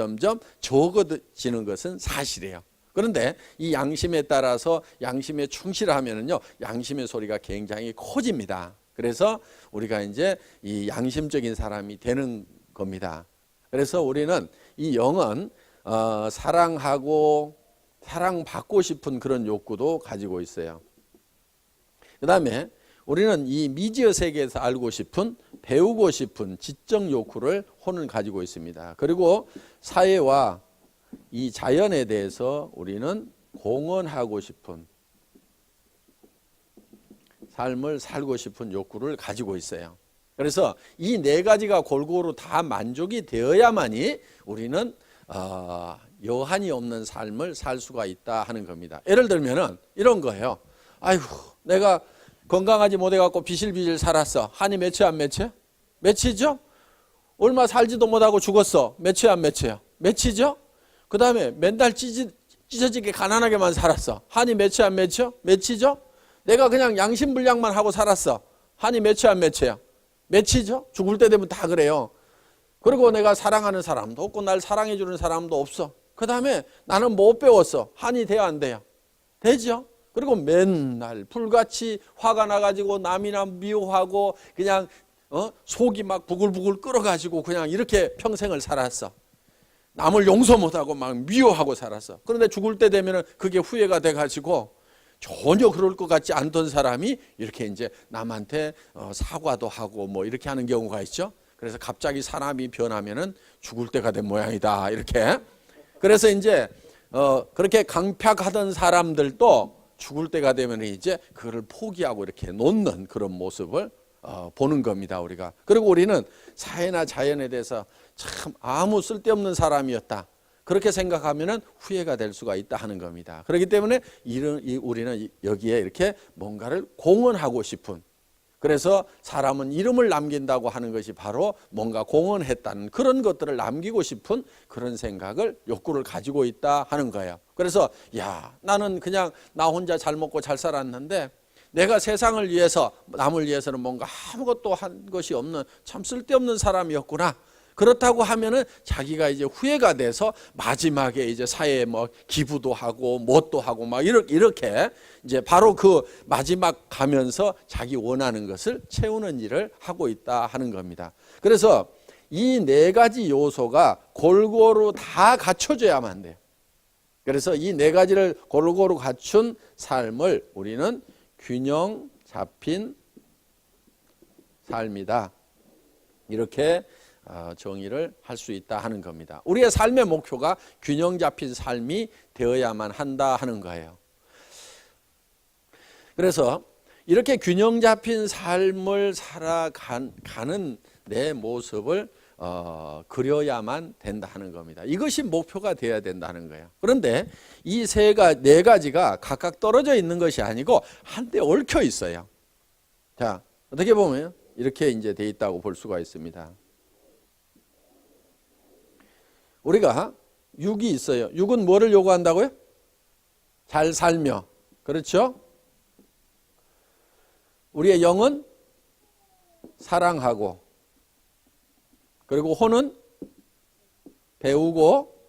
적어지는 것은 사실이에요. 그런데 이 양심에 따라서 양심에 충실하면은요 양심의 소리가 굉장히 커집니다. 그래서 우리가 이제 이 양심적인 사람이 되는 겁니다. 그래서 우리는 이 영은 사랑하고 사랑받고 싶은 그런 욕구도 가지고 있어요. 그 다음에 우리는 이 미지의 세계에서 알고 싶은 배우고 싶은 지적 욕구를 혼은 가지고 있습니다. 그리고 사회와 이 자연에 대해서 우리는 공헌하고 싶은 삶을 살고 싶은 욕구를 가지고 있어요. 그래서 이 네 가지가 골고루 다 만족이 되어야만이 우리는 여한이 없는 삶을 살 수가 있다 하는 겁니다. 예를 들면은 이런 거예요. 아이고 내가 건강하지 못해갖고 비실비실 살았어. 한이 맺혀 안 맺혀? 맺히죠? 얼마 살지도 못하고 죽었어. 맺혀 안 맺혀요? 맺히죠? 그 다음에 맨날 찢어지게 가난하게만 살았어. 한이 맺혀 안 맺혀? 맺히죠? 내가 그냥 양심불량만 하고 살았어. 한이 맺혀 안 맺혀요? 맺히죠? 죽을 때 되면 다 그래요. 그리고 내가 사랑하는 사람도 없고 날 사랑해 주는 사람도 없어. 그 다음에 나는 못 배웠어. 한이 돼요 안 돼요? 되죠? 그리고 맨날 불같이 화가 나가지고 남이나 미워하고 그냥 속이 막 부글부글 끓어가지고 그냥 이렇게 평생을 살았어. 남을 용서 못하고 막 미워하고 살았어. 그런데 죽을 때 되면은 그게 후회가 돼가지고 전혀 그럴 것 같지 않던 사람이 이렇게 이제 남한테 사과도 하고 이렇게 하는 경우가 있죠. 그래서 갑자기 사람이 변하면은 죽을 때가 된 모양이다 이렇게. 그래서 이제 그렇게 강팍하던 사람들도 죽을 때가 되면 이제 그거를 포기하고 이렇게 놓는 그런 모습을 보는 겁니다 우리가. 그리고 우리는 사회나 자연에 대해서 참 아무 쓸데없는 사람이었다 그렇게 생각하면은 후회가 될 수가 있다 하는 겁니다. 그렇기 때문에 우리는 여기에 이렇게 뭔가를 공헌하고 싶은, 그래서 사람은 이름을 남긴다고 하는 것이 바로 뭔가 공헌했다는 그런 것들을 남기고 싶은 그런 생각을 욕구를 가지고 있다 하는 거예요. 그래서 나는 그냥 나 혼자 잘 먹고 잘 살았는데 내가 세상을 위해서 남을 위해서는 뭔가 아무것도 한 것이 없는 참 쓸데없는 사람이었구나. 그렇다고 하면은 자기가 이제 후회가 돼서 마지막에 이제 사회에 기부도 하고 뭣도 하고 막 이렇게 이제 바로 그 마지막 가면서 자기 원하는 것을 채우는 일을 하고 있다 하는 겁니다. 그래서 이 네 가지 요소가 골고루 다 갖춰져야만 돼요. 그래서 이 네 가지를 골고루 갖춘 삶을 우리는 균형 잡힌 삶이다. 이렇게 정의를 할 수 있다 하는 겁니다. 우리의 삶의 목표가 균형 잡힌 삶이 되어야만 한다 하는 거예요. 그래서 이렇게 균형 잡힌 삶을 살아가는 내 모습을 그려야만 된다 하는 겁니다. 이것이 목표가 되어야 된다는 거예요. 그런데 이 네 가지가 각각 떨어져 있는 것이 아니고 한데 얽혀 있어요. 자, 어떻게 보면 이렇게 이제 돼 있다고 볼 수가 있습니다. 우리가 육이 있어요. 육은 뭐를 요구한다고요? 잘 살며. 그렇죠? 우리의 영은 사랑하고, 그리고 혼은 배우고,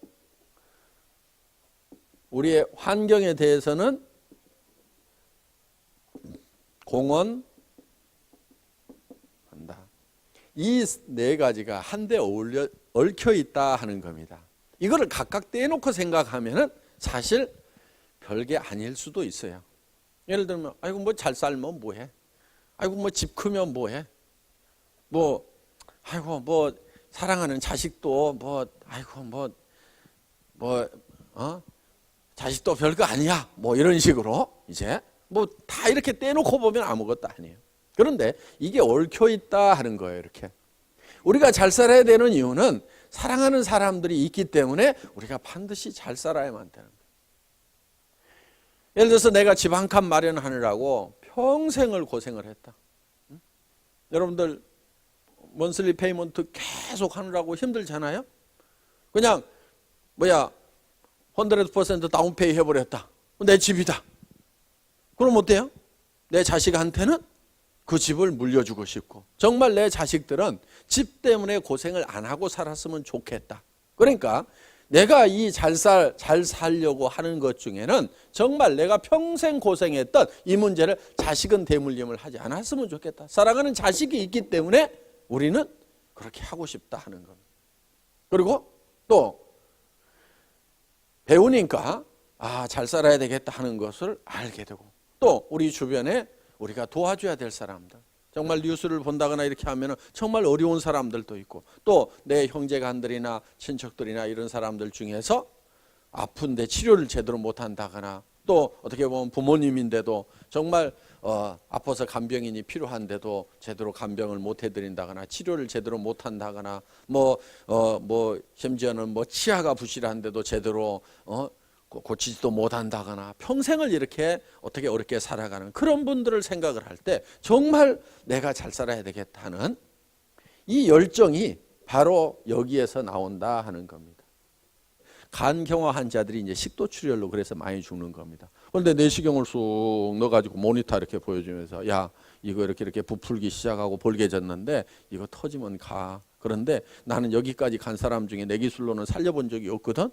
우리의 환경에 대해서는 공헌한다. 이 네 가지가 한데 얽혀 있다 하는 겁니다. 이거를 각각 떼놓고 생각하면은 사실 별게 아닐 수도 있어요. 예를 들면, 아이고 뭐 잘 살면 뭐해? 아이고 뭐 집 크면 뭐해? 뭐 아이고 뭐 사랑하는 자식도 뭐 아이고 자식도 별거 아니야. 뭐 이런 식으로 이제 뭐 다 이렇게 떼놓고 보면 아무것도 아니에요. 그런데 이게 얽혀 있다 하는 거예요. 이렇게 우리가 잘 살아야 되는 이유는 사랑하는 사람들이 있기 때문에 우리가 반드시 잘 살아야만 되는 거예요. 예를 들어서 내가 집 한 칸 마련하느라고 평생을 고생을 했다. 여러분들 먼슬리 페이먼트 계속 하느라고 힘들잖아요. 그냥 100% 다운페이 해버렸다. 내 집이다. 그럼 어때요? 내 자식한테는 그 집을 물려주고 싶고, 정말 내 자식들은 집 때문에 고생을 안 하고 살았으면 좋겠다. 그러니까 내가 이 잘 살려고 하는 것 중에는 정말 내가 평생 고생했던 이 문제를 자식은 대물림을 하지 않았으면 좋겠다. 사랑하는 자식이 있기 때문에 우리는 그렇게 하고 싶다 하는 겁니다. 그리고 또 배우니까 잘 살아야 되겠다 하는 것을 알게 되고, 또 우리 주변에 우리가 도와줘야 될 사람들, 정말 뉴스를 본다거나 이렇게 하면 정말 어려운 사람들도 있고, 또 내 형제간들이나 친척들이나 이런 사람들 중에서 아픈데 치료를 제대로 못한다거나, 또 어떻게 보면 부모님인데도 정말 아파서 간병인이 필요한데도 제대로 간병을 못 해드린다거나, 치료를 제대로 못한다거나, 심지어는 치아가 부실한데도 제대로 고치지도 못한다거나, 평생을 이렇게 어떻게 어렵게 살아가는 그런 분들을 생각을 할 때 정말 내가 잘 살아야 되겠다는 이 열정이 바로 여기에서 나온다 하는 겁니다. 간경화 환자들이 이제 식도출혈로 그래서 많이 죽는 겁니다. 그런데 내시경을 쑥 넣어가지고 모니터 이렇게 보여주면서, 야, 이거 이렇게 부풀기 시작하고 벌게졌는데 이거 터지면 가. 그런데 나는 여기까지 간 사람 중에 내 기술로는 살려본 적이 없거든.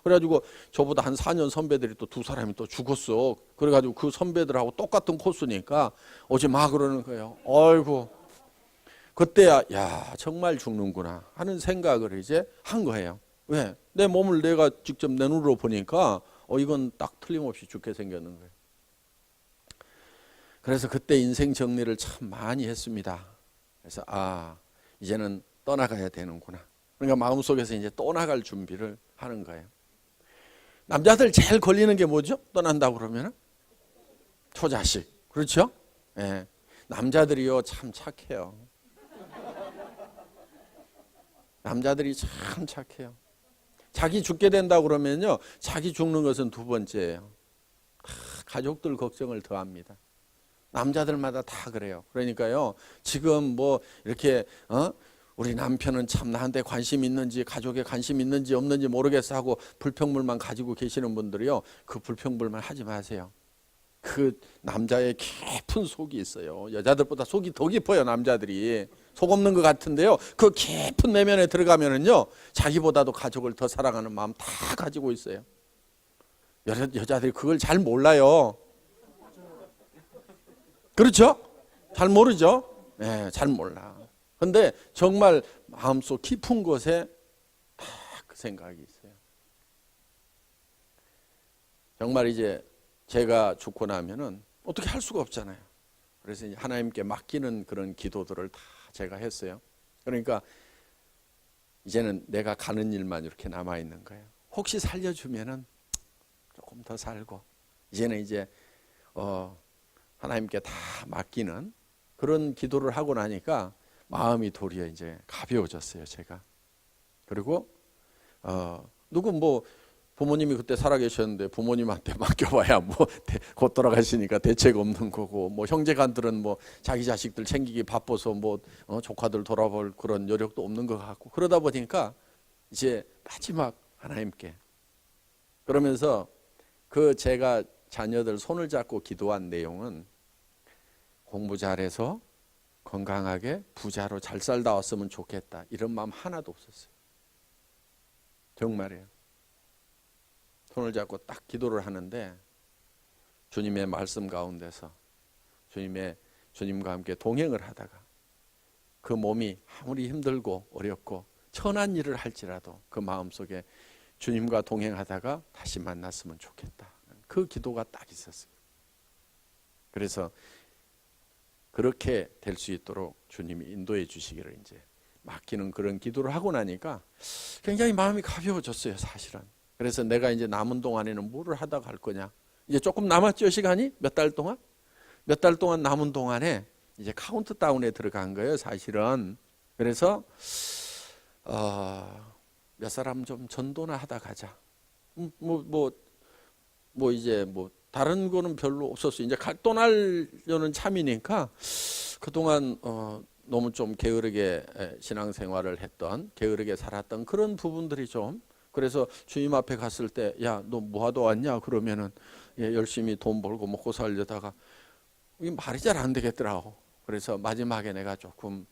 그래가지고 저보다 한 4년 선배들이 또 2사람이 또 죽었어. 그래가지고 그 선배들하고 똑같은 코스니까 어제 막 그러는 거예요. 아이고, 그때야 야 정말 죽는구나 하는 생각을 이제 한 거예요. 왜? 내 몸을 내가 직접 내 눈으로 보니까 이건 딱 틀림없이 죽게 생겼는 거예요. 그래서 그때 인생 정리를 참 많이 했습니다. 그래서 이제는 떠나가야 되는구나. 그러니까 마음속에서 이제 떠나갈 준비를 하는 거예요. 남자들 제일 걸리는 게 뭐죠? 떠난다고 그러면 초자식. 그렇죠? 예. 남자들이요 참 착해요. 남자들이 참 착해요. 자기 죽게 된다고 그러면요, 자기 죽는 것은 두 번째예요. 가족들 걱정을 더 합니다. 남자들마다 다 그래요. 그러니까요, 지금 이렇게 우리 남편은 참 나한테 관심 있는지, 가족에 관심 있는지 없는지 모르겠어 하고 불평불만 가지고 계시는 분들이요, 그 불평불만 하지 마세요. 그 남자의 깊은 속이 있어요. 여자들보다 속이 더 깊어요. 남자들이 속 없는 것 같은데요, 그 깊은 내면에 들어가면은요, 자기보다도 가족을 더 사랑하는 마음 다 가지고 있어요. 여자들이 그걸 잘 몰라요. 그렇죠? 잘 모르죠? 네, 잘 몰라. 근데 정말 마음속 깊은 곳에 다 그 생각이 있어요. 정말 이제 제가 죽고 나면은 어떻게 할 수가 없잖아요. 그래서 이제 하나님께 맡기는 그런 기도들을 다 제가 했어요. 그러니까 이제는 내가 가는 일만 이렇게 남아 있는 거예요. 혹시 살려주면은 조금 더 살고, 이제는 이제 하나님께 다 맡기는 그런 기도를 하고 나니까 마음이 도리어 이제 가벼워졌어요, 제가. 그리고 누구 뭐 부모님이 그때 살아계셨는데 부모님한테 맡겨봐야 뭐 곧 돌아가시니까 대책 없는 거고, 뭐 형제간들은 뭐 자기 자식들 챙기기 바빠서 뭐 조카들 돌아볼 그런 여력도 없는 것 같고, 그러다 보니까 이제 마지막 하나님께, 그러면서 그 제가 자녀들 손을 잡고 기도한 내용은 공부 잘해서 건강하게 부자로 잘 살다 왔으면 좋겠다, 이런 마음 하나도 없었어요. 정말이에요. 손을 잡고 딱 기도를 하는데 주님의 말씀 가운데서 주님과 함께 동행을 하다가 그 몸이 아무리 힘들고 어렵고 천한 일을 할지라도 그 마음속에 주님과 동행하다가 다시 만났으면 좋겠다, 그 기도가 딱 있었어요. 그래서 그렇게 될 수 있도록 주님이 인도해 주시기를 이제 맡기는 그런 기도를 하고 나니까 굉장히 마음이 가벼워졌어요, 사실은. 그래서 내가 이제 남은 동안에는 뭐를 하다 갈 거냐. 이제 조금 남았죠, 시간이? 몇 달 동안? 몇 달 동안 남은 동안에 이제 카운트다운에 들어간 거예요, 사실은. 그래서 몇 사람 좀 전도나 하다 가자. 이제 다른 거는 별로 없었어요. 이제 떠나려는 참이니까 그동안 너무 좀 게으르게 신앙생활을 했던, 게으르게 살았던 그런 부분들이 좀, 그래서 주님 앞에 갔을 때, 야, 너 뭐하러 왔냐? 그러면은 열심히 돈 벌고 먹고 살려다가 이게 말이 잘 안 되겠더라고. 그래서 마지막에 내가 조금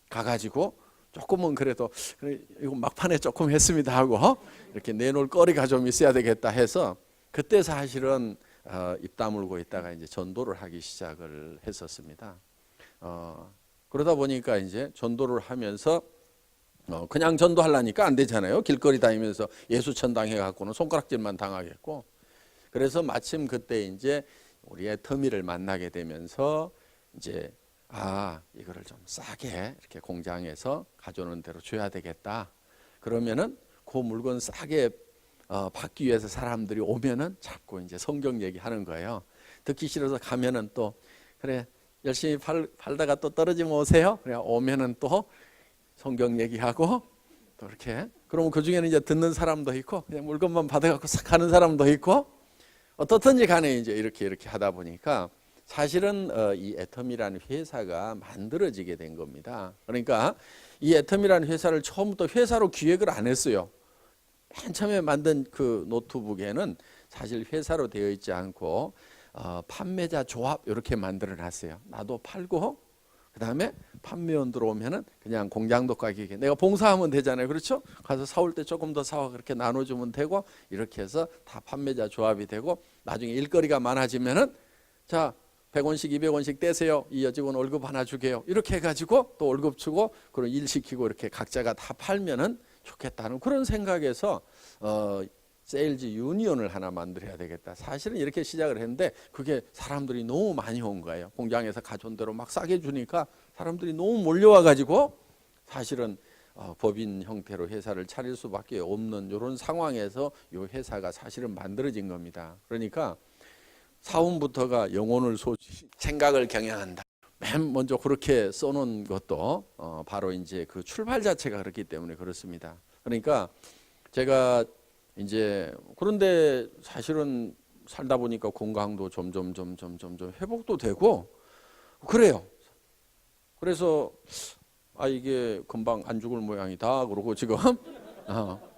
가가지고 조금은 그래도 그래, 이거 막판에 조금 했습니다 하고 이렇게 내놓을 거리가 좀 있어야 되겠다 해서 그때 사실은 입 다물고 있다가 이제 전도를 하기 시작을 했었습니다. 그러다 보니까 이제 전도를 하면서 그냥 전도하려니까 안 되잖아요. 길거리 다니면서 예수천 당해갖고는 손가락질만 당하겠고. 그래서 마침 그때 이제 우리 애터미를 만나게 되면서 이제 이거를 좀 싸게 이렇게 공장에서 가져오는 대로 줘야 되겠다. 그러면은 그 물건 싸게 받기 위해서 사람들이 오면은 자꾸 이제 성경 얘기하는 거예요. 듣기 싫어서 가면은 또 그래 열심히 팔다가 또 떨어지면 오세요. 그래 오면은 또 성경 얘기하고 또 이렇게, 그러면 그 중에는 이제 듣는 사람도 있고 그냥 물건만 받아갖고 싹 가는 사람도 있고, 어떻든지 간에 이제 이렇게 하다 보니까 사실은 이 애텀이라는 회사가 만들어지게 된 겁니다. 그러니까 이 애텀이라는 회사를 처음부터 회사로 기획을 안 했어요. 맨 처음에 만든 그 노트북에는 사실 회사로 되어 있지 않고 판매자 조합 이렇게 만들어 놨어요. 나도 팔고 그 다음에 판매원 들어오면은 그냥 공장도 가격에 내가 봉사하면 되잖아요. 그렇죠? 가서 사올 때 조금 더 사와 그렇게 나눠주면 되고, 이렇게 해서 다 판매자 조합이 되고, 나중에 일거리가 많아지면은 자 100원씩 200원씩 떼세요. 이 여직원 월급 하나 주게요. 이렇게 해가지고 또 월급 주고 그런 일 시키고 이렇게 각자가 다 팔면은 좋겠다는 그런 생각에서 세일즈 유니온을 하나 만들어야 되겠다. 사실은 이렇게 시작을 했는데 그게 사람들이 너무 많이 온 거예요. 공장에서 가져온 대로 막 싸게 주니까 사람들이 너무 몰려와 가지고 사실은 법인 형태로 회사를 차릴 수밖에 없는 이런 상황에서 이 회사가 사실은 만들어진 겁니다. 그러니까 사원부터가 영혼을 소지 생각을 경영한다. 맨 먼저 그렇게 써놓은 것도 바로 이제 그 출발 자체가 그렇기 때문에 그렇습니다. 그러니까 제가 이제 그런데 사실은 살다 보니까 건강도 점점 회복도 되고 그래요. 그래서 이게 금방 안 죽을 모양이다 그러고 지금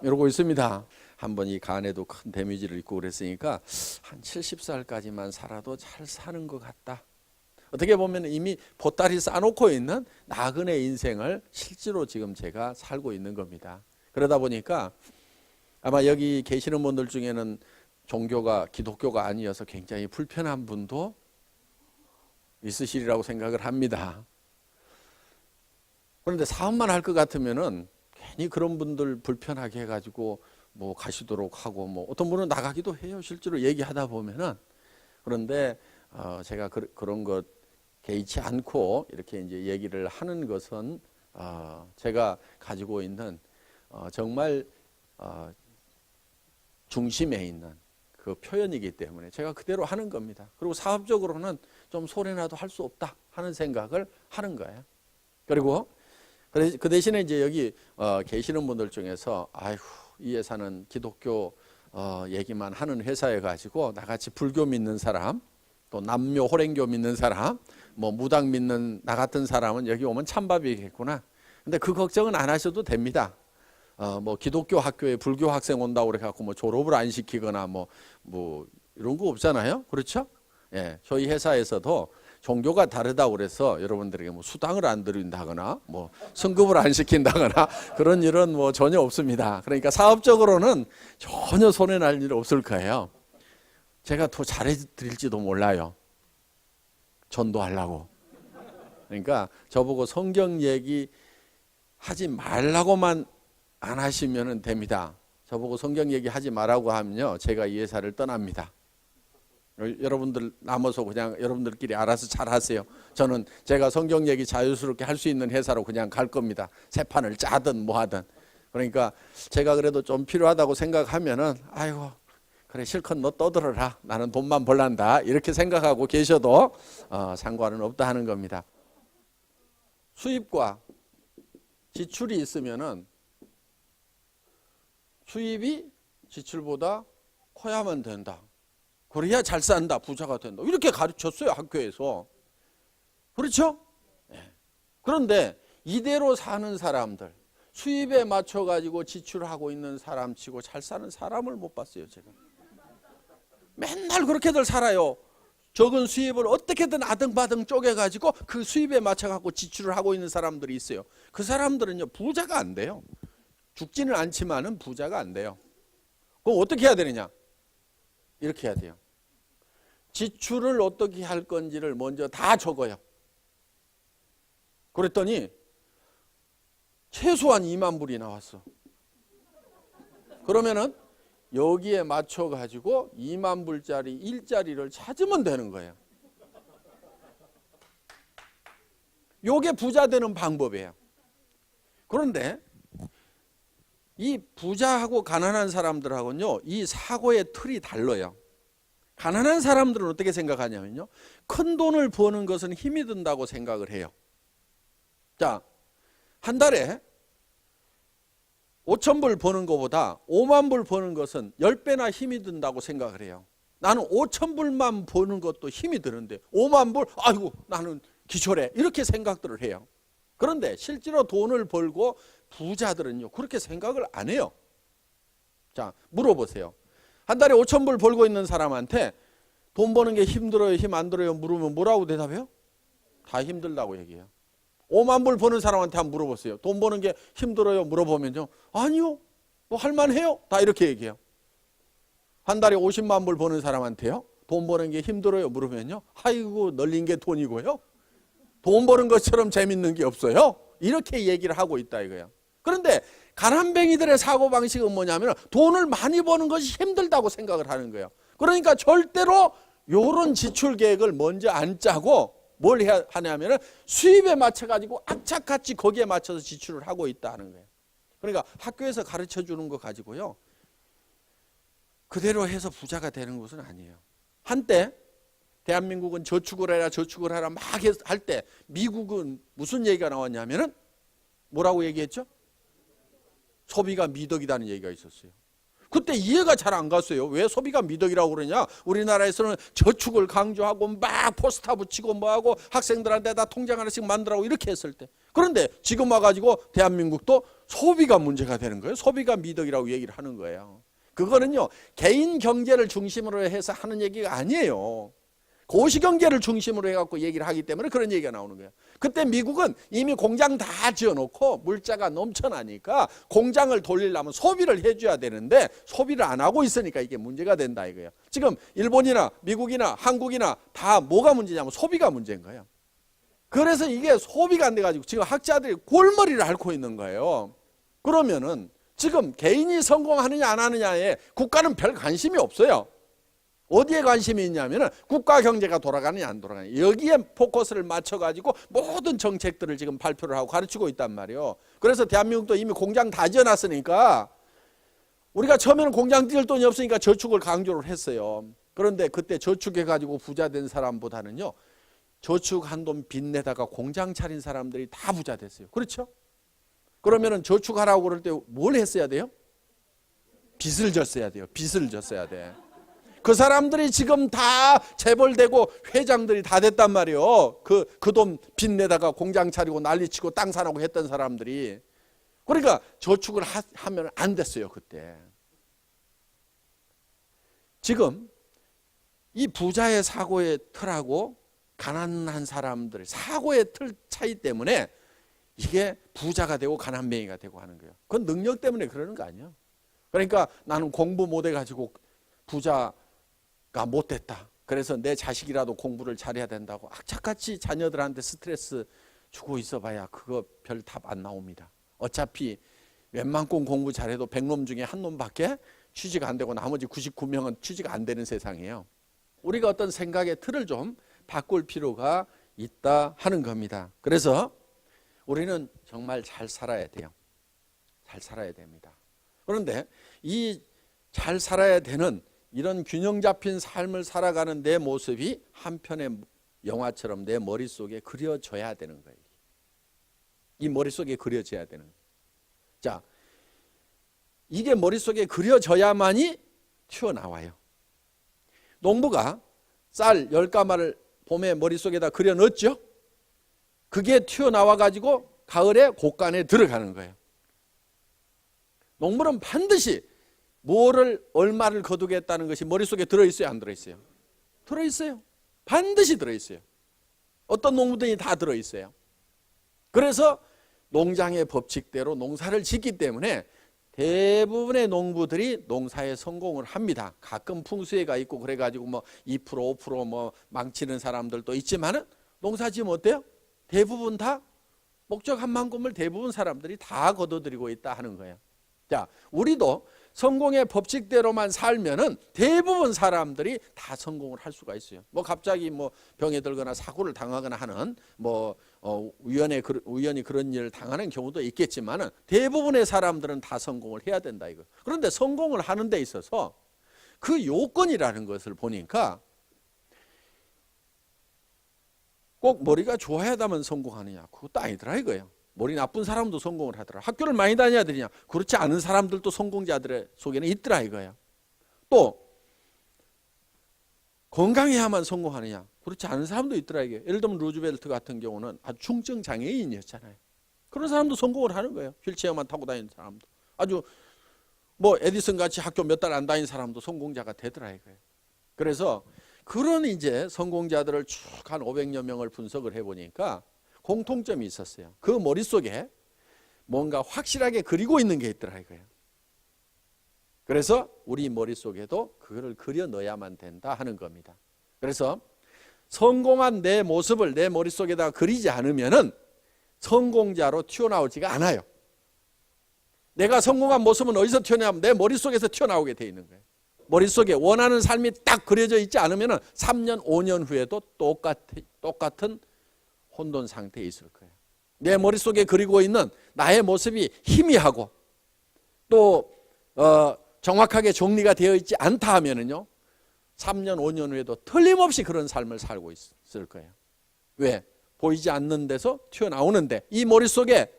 이러고 있습니다. 한번 이 간에도 큰 데미지를 입고 그랬으니까 한 70살까지만 살아도 잘 사는 것 같다. 어떻게 보면 이미 보따리 싸놓고 있는 나그네 인생을 실제로 지금 제가 살고 있는 겁니다. 그러다 보니까 아마 여기 계시는 분들 중에는 종교가 기독교가 아니어서 굉장히 불편한 분도 있으시리라고 생각을 합니다. 그런데 사업만 할 것 같으면은 괜히 그런 분들 불편하게 해가지고 뭐 가시도록 하고 뭐 어떤 분은 나가기도 해요. 실제로 얘기하다 보면은. 그런데 제가 그런 것 개의치 않고 이렇게 이제 얘기를 하는 것은 제가 가지고 있는 정말 중심에 있는 그 표현이기 때문에 제가 그대로 하는 겁니다. 그리고 사업적으로는 좀 소리나도 할 수 없다 하는 생각을 하는 거예요. 그리고 그 대신에 이제 여기 계시는 분들 중에서 아이고 이 회사는 기독교 얘기만 하는 회사여 가지고 나같이 불교 믿는 사람, 또 남묘 호랭교 믿는 사람, 뭐 무당 믿는 나 같은 사람은 여기 오면 찬밥이겠구나. 근데 그 걱정은 안 하셔도 됩니다. 뭐 기독교 학교에 불교 학생 온다고 그래 갖고 뭐 졸업을 안 시키거나 뭐 이런 거 없잖아요. 그렇죠? 예. 저희 회사에서도 종교가 다르다고 그래서 여러분들에게 뭐 수당을 안 드린다거나 뭐 승급을 안 시킨다거나 그런 일은 뭐 전혀 없습니다. 그러니까 사업적으로는 전혀 손해 날 일 없을 거예요. 제가 더 잘해 드릴지도 몰라요. 전도하려고. 그러니까 저보고 성경 얘기 하지 말라고만 안 하시면 됩니다. 저보고 성경 얘기 하지 말라고 하면요, 제가 이 회사를 떠납니다. 여러분들 남아서 그냥 여러분들끼리 알아서 잘 하세요. 저는 제가 성경 얘기 자유스럽게 할 수 있는 회사로 그냥 갈 겁니다. 새 판을 짜든 뭐 하든. 그러니까 제가 그래도 좀 필요하다고 생각하면은 아이고 그래 실컷 너 떠들어라. 나는 돈만 벌란다. 이렇게 생각하고 계셔도 상관은 없다 하는 겁니다. 수입과 지출이 있으면은 수입이 지출보다 커야만 된다. 그래야 잘 산다, 부자가 된다. 이렇게 가르쳤어요, 학교에서. 그렇죠? 네. 그런데 이대로 사는 사람들, 수입에 맞춰가지고 지출하고 있는 사람 치고 잘 사는 사람을 못 봤어요, 제가. 맨날 그렇게들 살아요. 적은 수입을 어떻게든 아등바등 쪼개가지고 그 수입에 맞춰갖고 지출을 하고 있는 사람들이 있어요. 그 사람들은요, 부자가 안 돼요. 죽지는 않지만은 부자가 안 돼요. 그럼 어떻게 해야 되느냐? 이렇게 해야 돼요. 지출을 어떻게 할 건지를 먼저 다 적어요. 그랬더니 최소한 2만 불이 나왔어. 그러면은 여기에 맞춰가지고 2만 불짜리 일자리를 찾으면 되는 거예요. 요게 부자 되는 방법이에요. 그런데 이 부자하고 가난한 사람들하고는요, 이 사고의 틀이 달라요. 가난한 사람들은 어떻게 생각하냐면요, 큰 돈을 버는 것은 힘이 든다고 생각을 해요. 자, 한 달에 5천 불 버는 것보다 5만 불 버는 것은 10배나 힘이 든다고 생각을 해요. 나는 5천 불만 버는 것도 힘이 드는데 5만 불, 아이고 나는 기절해. 이렇게 생각들을 해요. 그런데 실제로 돈을 벌고 부자들은요, 그렇게 생각을 안 해요. 자, 물어보세요. 한 달에 5천 불 벌고 있는 사람한테 돈 버는 게 힘들어요, 힘 안 들어요 물으면 뭐라고 대답해요? 다 힘들다고 얘기해요. 5만 불 버는 사람한테 한번 물어보세요. 돈 버는 게 힘들어요 물어보면요, 아니요, 뭐 할만해요, 다 이렇게 얘기해요. 한 달에 50만 불 버는 사람한테요, 돈 버는 게 힘들어요 물으면요, 아이고 널린 게 돈이고요, 돈 버는 것처럼 재밌는 게 없어요, 이렇게 얘기를 하고 있다 이거예요. 그런데 가난뱅이들의 사고방식은 뭐냐면 돈을 많이 버는 것이 힘들다고 생각을 하는 거예요. 그러니까 절대로 이런 지출 계획을 먼저 안 짜고 뭘 해야 하냐면 수입에 맞춰가지고 악착같이 거기에 맞춰서 지출을 하고 있다는 거예요. 그러니까 학교에서 가르쳐 주는 거 가지고요, 그대로 해서 부자가 되는 것은 아니에요. 한때 대한민국은 저축을 해라 막 할 때 미국은 무슨 얘기가 나왔냐면은 뭐라고 얘기했죠? 소비가 미덕이라는 얘기가 있었어요. 그때 이해가 잘 안 갔어요. 왜 소비가 미덕이라고 그러냐? 우리나라에서는 저축을 강조하고 막 포스터 붙이고 뭐하고 학생들한테 다 통장 하나씩 만들라고 이렇게 했을 때. 그런데 지금 와가지고 대한민국도 소비가 문제가 되는 거예요. 소비가 미덕이라고 얘기를 하는 거예요. 그거는요, 개인 경제를 중심으로 해서 하는 얘기가 아니에요. 고시경제를 중심으로 해갖고 얘기를 하기 때문에 그런 얘기가 나오는 거예요. 그때 미국은 이미 공장 다 지어놓고 물자가 넘쳐나니까 공장을 돌리려면 소비를 해줘야 되는데 소비를 안 하고 있으니까 이게 문제가 된다 이거예요. 지금 일본이나 미국이나 한국이나 다 뭐가 문제냐면 소비가 문제인 거예요. 그래서 이게 소비가 안 돼가지고 지금 학자들이 골머리를 앓고 있는 거예요. 그러면은 지금 개인이 성공하느냐 안 하느냐에 국가는 별 관심이 없어요. 어디에 관심이 있냐면은 국가 경제가 돌아가느냐 안 돌아가느냐, 여기에 포커스를 맞춰가지고 모든 정책들을 지금 발표를 하고 가르치고 있단 말이에요. 그래서 대한민국도 이미 공장 다 지어놨으니까, 우리가 처음에는 공장 지을 돈이 없으니까 저축을 강조를 했어요. 그런데 그때 저축해가지고 부자 된 사람보다는요, 저축한 돈 빚내다가 공장 차린 사람들이 다 부자 됐어요. 그렇죠? 그러면은 저축하라고 그럴 때 뭘 했어야 돼요? 빚을 졌어야 돼요. 빚을 졌어야 돼. 그 사람들이 지금 다 재벌되고 회장들이 다 됐단 말이에요. 그 돈 빚내다가 공장 차리고 난리치고 땅 사라고 했던 사람들이. 그러니까 저축을 하면 안 됐어요, 그때. 지금 이 부자의 사고의 틀하고 가난한 사람들의 사고의 틀 차이 때문에 이게 부자가 되고 가난뱅이가 되고 하는 거예요. 그건 능력 때문에 그러는 거 아니에요. 그러니까 나는 공부 못해가지고 부자가 못됐다, 그래서 내 자식이라도 공부를 잘해야 된다고 악착같이 자녀들한테 스트레스 주고 있어봐야 그거 별 답 안 나옵니다. 어차피 웬만큼 공부 잘해도 100놈 중에 한 놈밖에 취직 안 되고 나머지 99명은 취직 안 되는 세상이에요. 우리가 어떤 생각의 틀을 좀 바꿀 필요가 있다 하는 겁니다. 그래서 우리는 정말 잘 살아야 돼요. 잘 살아야 됩니다. 그런데 이 잘 살아야 되는 이런 균형 잡힌 삶을 살아가는 내 모습이 한편의 영화처럼 내 머릿속에 그려져야 되는 거예요. 이 머릿속에 그려져야 되는 거예요. 자, 이게 머릿속에 그려져야만이 튀어나와요. 농부가 쌀 10가마를 봄에 머릿속에다 그려 넣었죠. 그게 튀어나와 가지고 가을에 곡간에 들어가는 거예요. 농부는 반드시 뭐를 얼마를 거두겠다는 것이 머릿속에 들어있어요, 안 들어있어요? 들어있어요. 반드시 들어있어요. 어떤 농부들이 다 들어있어요. 그래서 농장의 법칙대로 농사를 짓기 때문에 대부분의 농부들이 농사에 성공을 합니다. 가끔 풍수해가 있고 그래가지고 뭐 2% 5% 뭐 망치는 사람들도 있지만은 농사 지으면 어때요? 대부분 다 목적한 만큼을 대부분 사람들이 다 거둬들이고 있다 하는 거예요. 자, 우리도 성공의 법칙대로만 살면은 대부분 사람들이 다 성공을 할 수가 있어요. 뭐 갑자기 뭐 병에 들거나 사고를 당하거나 하는 뭐 우연히 그런 일을 당하는 경우도 있겠지만은 대부분의 사람들은 다 성공을 해야 된다 이거. 그런데 성공을 하는 데 있어서 그 요건이라는 것을 보니까 꼭 머리가 좋아야만 성공하느냐, 그것도 아니더라 이거예요. 머리 나쁜 사람도 성공을 하더라. 학교를 많이 다녀야 되냐, 그렇지 않은 사람들도 성공자들의 속에는 있더라 이거예요. 또 건강해야만 성공하느냐, 그렇지 않은 사람도 있더라 이게. 예를 들면 루즈벨트 같은 경우는 아주 중증 장애인이었잖아요. 그런 사람도 성공을 하는 거예요. 휠체어만 타고 다니는 사람도. 아주 뭐 에디슨 같이 학교 몇 달 안 다닌 사람도 성공자가 되더라 이거예요. 그래서 그런 이제 성공자들을 쭉 한 500여 명을 분석을 해보니까 공통점이 있었어요. 그 머릿속에 뭔가 확실하게 그리고 있는 게 있더라 이거예요. 그래서 우리 머릿속에도 그거를 그려 넣어야만 된다 하는 겁니다. 그래서 성공한 내 모습을 내 머릿속에다 그리지 않으면은 성공자로 튀어나오지가 않아요. 내가 성공한 모습은 어디서 튀어나오면 내 머릿속에서 튀어나오게 돼 있는 거예요. 머릿속에 원하는 삶이 딱 그려져 있지 않으면 3년, 5년 후에도 똑같은 혼돈 상태에 있을 거예요. 내 머릿속에 그리고 있는 나의 모습이 희미하고 또 정확하게 정리가 되어 있지 않다 하면은요, 3년, 5년 후에도 틀림없이 그런 삶을 살고 있을 거예요. 왜? 보이지 않는 데서 튀어나오는데 이 머릿속에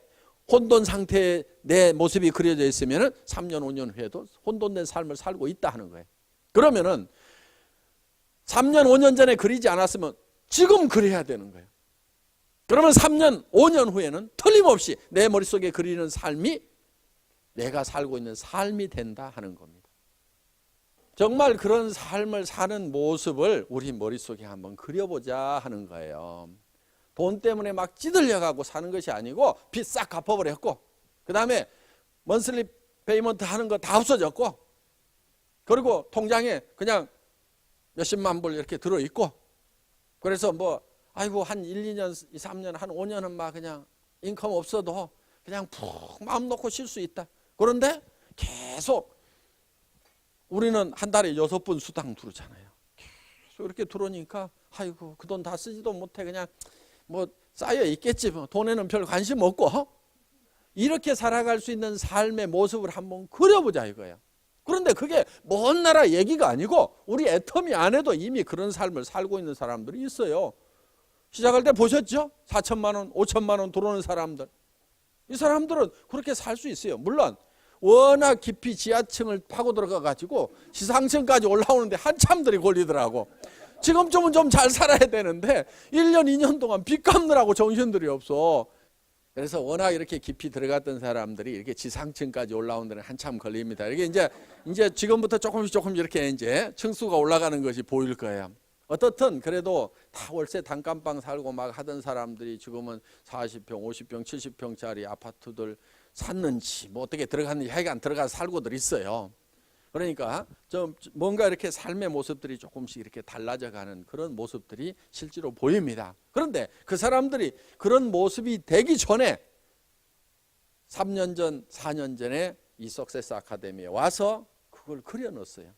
혼돈 상태에 내 모습이 그려져 있으면 3년, 5년 후에도 혼돈된 삶을 살고 있다 하는 거예요. 그러면은 3년, 5년 전에 그리지 않았으면 지금 그려야 되는 거예요. 그러면 3년, 5년 후에는 틀림없이 내 머릿속에 그리는 삶이 내가 살고 있는 삶이 된다 하는 겁니다. 정말 그런 삶을 사는 모습을 우리 머릿속에 한번 그려보자 하는 거예요. 돈 때문에 막 찌들려가고 사는 것이 아니고 빚 싹 갚아버렸고 그 다음에 먼슬리 페이먼트 하는 거 다 없어졌고 그리고 통장에 그냥 몇십만 불 이렇게 들어있고 그래서 뭐 아이고 한 1, 2년, 2, 3년, 한 5년은 막 그냥 인컴 없어도 그냥 푹 마음 놓고 쉴 수 있다. 그런데 계속 우리는 한 달에 6번 수당 들어오잖아요. 계속 이렇게 들어오니까 아이고 그 돈 다 쓰지도 못해 그냥 뭐 쌓여 있겠지 뭐 돈에는 별 관심 없고 이렇게 살아갈 수 있는 삶의 모습을 한번 그려보자 이거예요. 그런데 그게 먼 나라 얘기가 아니고 우리 애터미 안에도 이미 그런 삶을 살고 있는 사람들이 있어요. 시작할 때 보셨죠? 4천만 원, 5천만 원 들어오는 사람들. 이 사람들은 그렇게 살 수 있어요. 물론 워낙 깊이 지하층을 파고 들어가 가지고 지상층까지 올라오는데 한참들이 걸리더라고. 지금쯤은 좀 잘 살아야 되는데 1년, 2년 동안 빚 갚느라고 정신들이 없어. 그래서 워낙 이렇게 깊이 들어갔던 사람들이 이렇게 지상층까지 올라오는 데는 한참 걸립니다. 이게 이제 지금부터 조금씩 이렇게 이제 층수가 올라가는 것이 보일 거예요. 어떻든 그래도 다 월세 단칸방 살고 막 하던 사람들이 지금은 40평, 50평, 70평짜리 아파트들 샀는지 뭐 어떻게 들어갔는지 하여간 들어가서 살고들 있어요. 그러니까 좀 뭔가 이렇게 삶의 모습들이 조금씩 이렇게 달라져가는 그런 모습들이 실제로 보입니다. 그런데 그 사람들이 그런 모습이 되기 전에 3년 전, 4년 전에 이 석세스 아카데미에 와서 그걸 그려놨어요.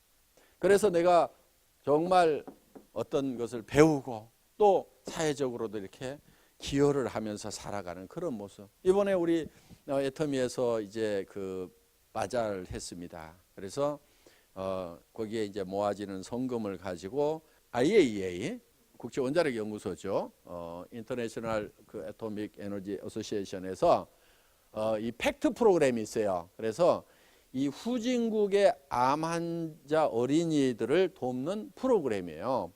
그래서 내가 정말 어떤 것을 배우고 또 사회적으로도 이렇게 기여를 하면서 살아가는 그런 모습. 이번에 우리 애터미에서 이제 그 바자를 했습니다. 그래서 거기에 이제 모아지는 성금을 가지고 IAEA 국제 원자력 연구소죠. 인터내셔널 그 애토믹 에너지 어소시에이션에서 이 팩트 프로그램이 있어요. 그래서 이 후진국의 암 환자 어린이들을 돕는 프로그램이에요.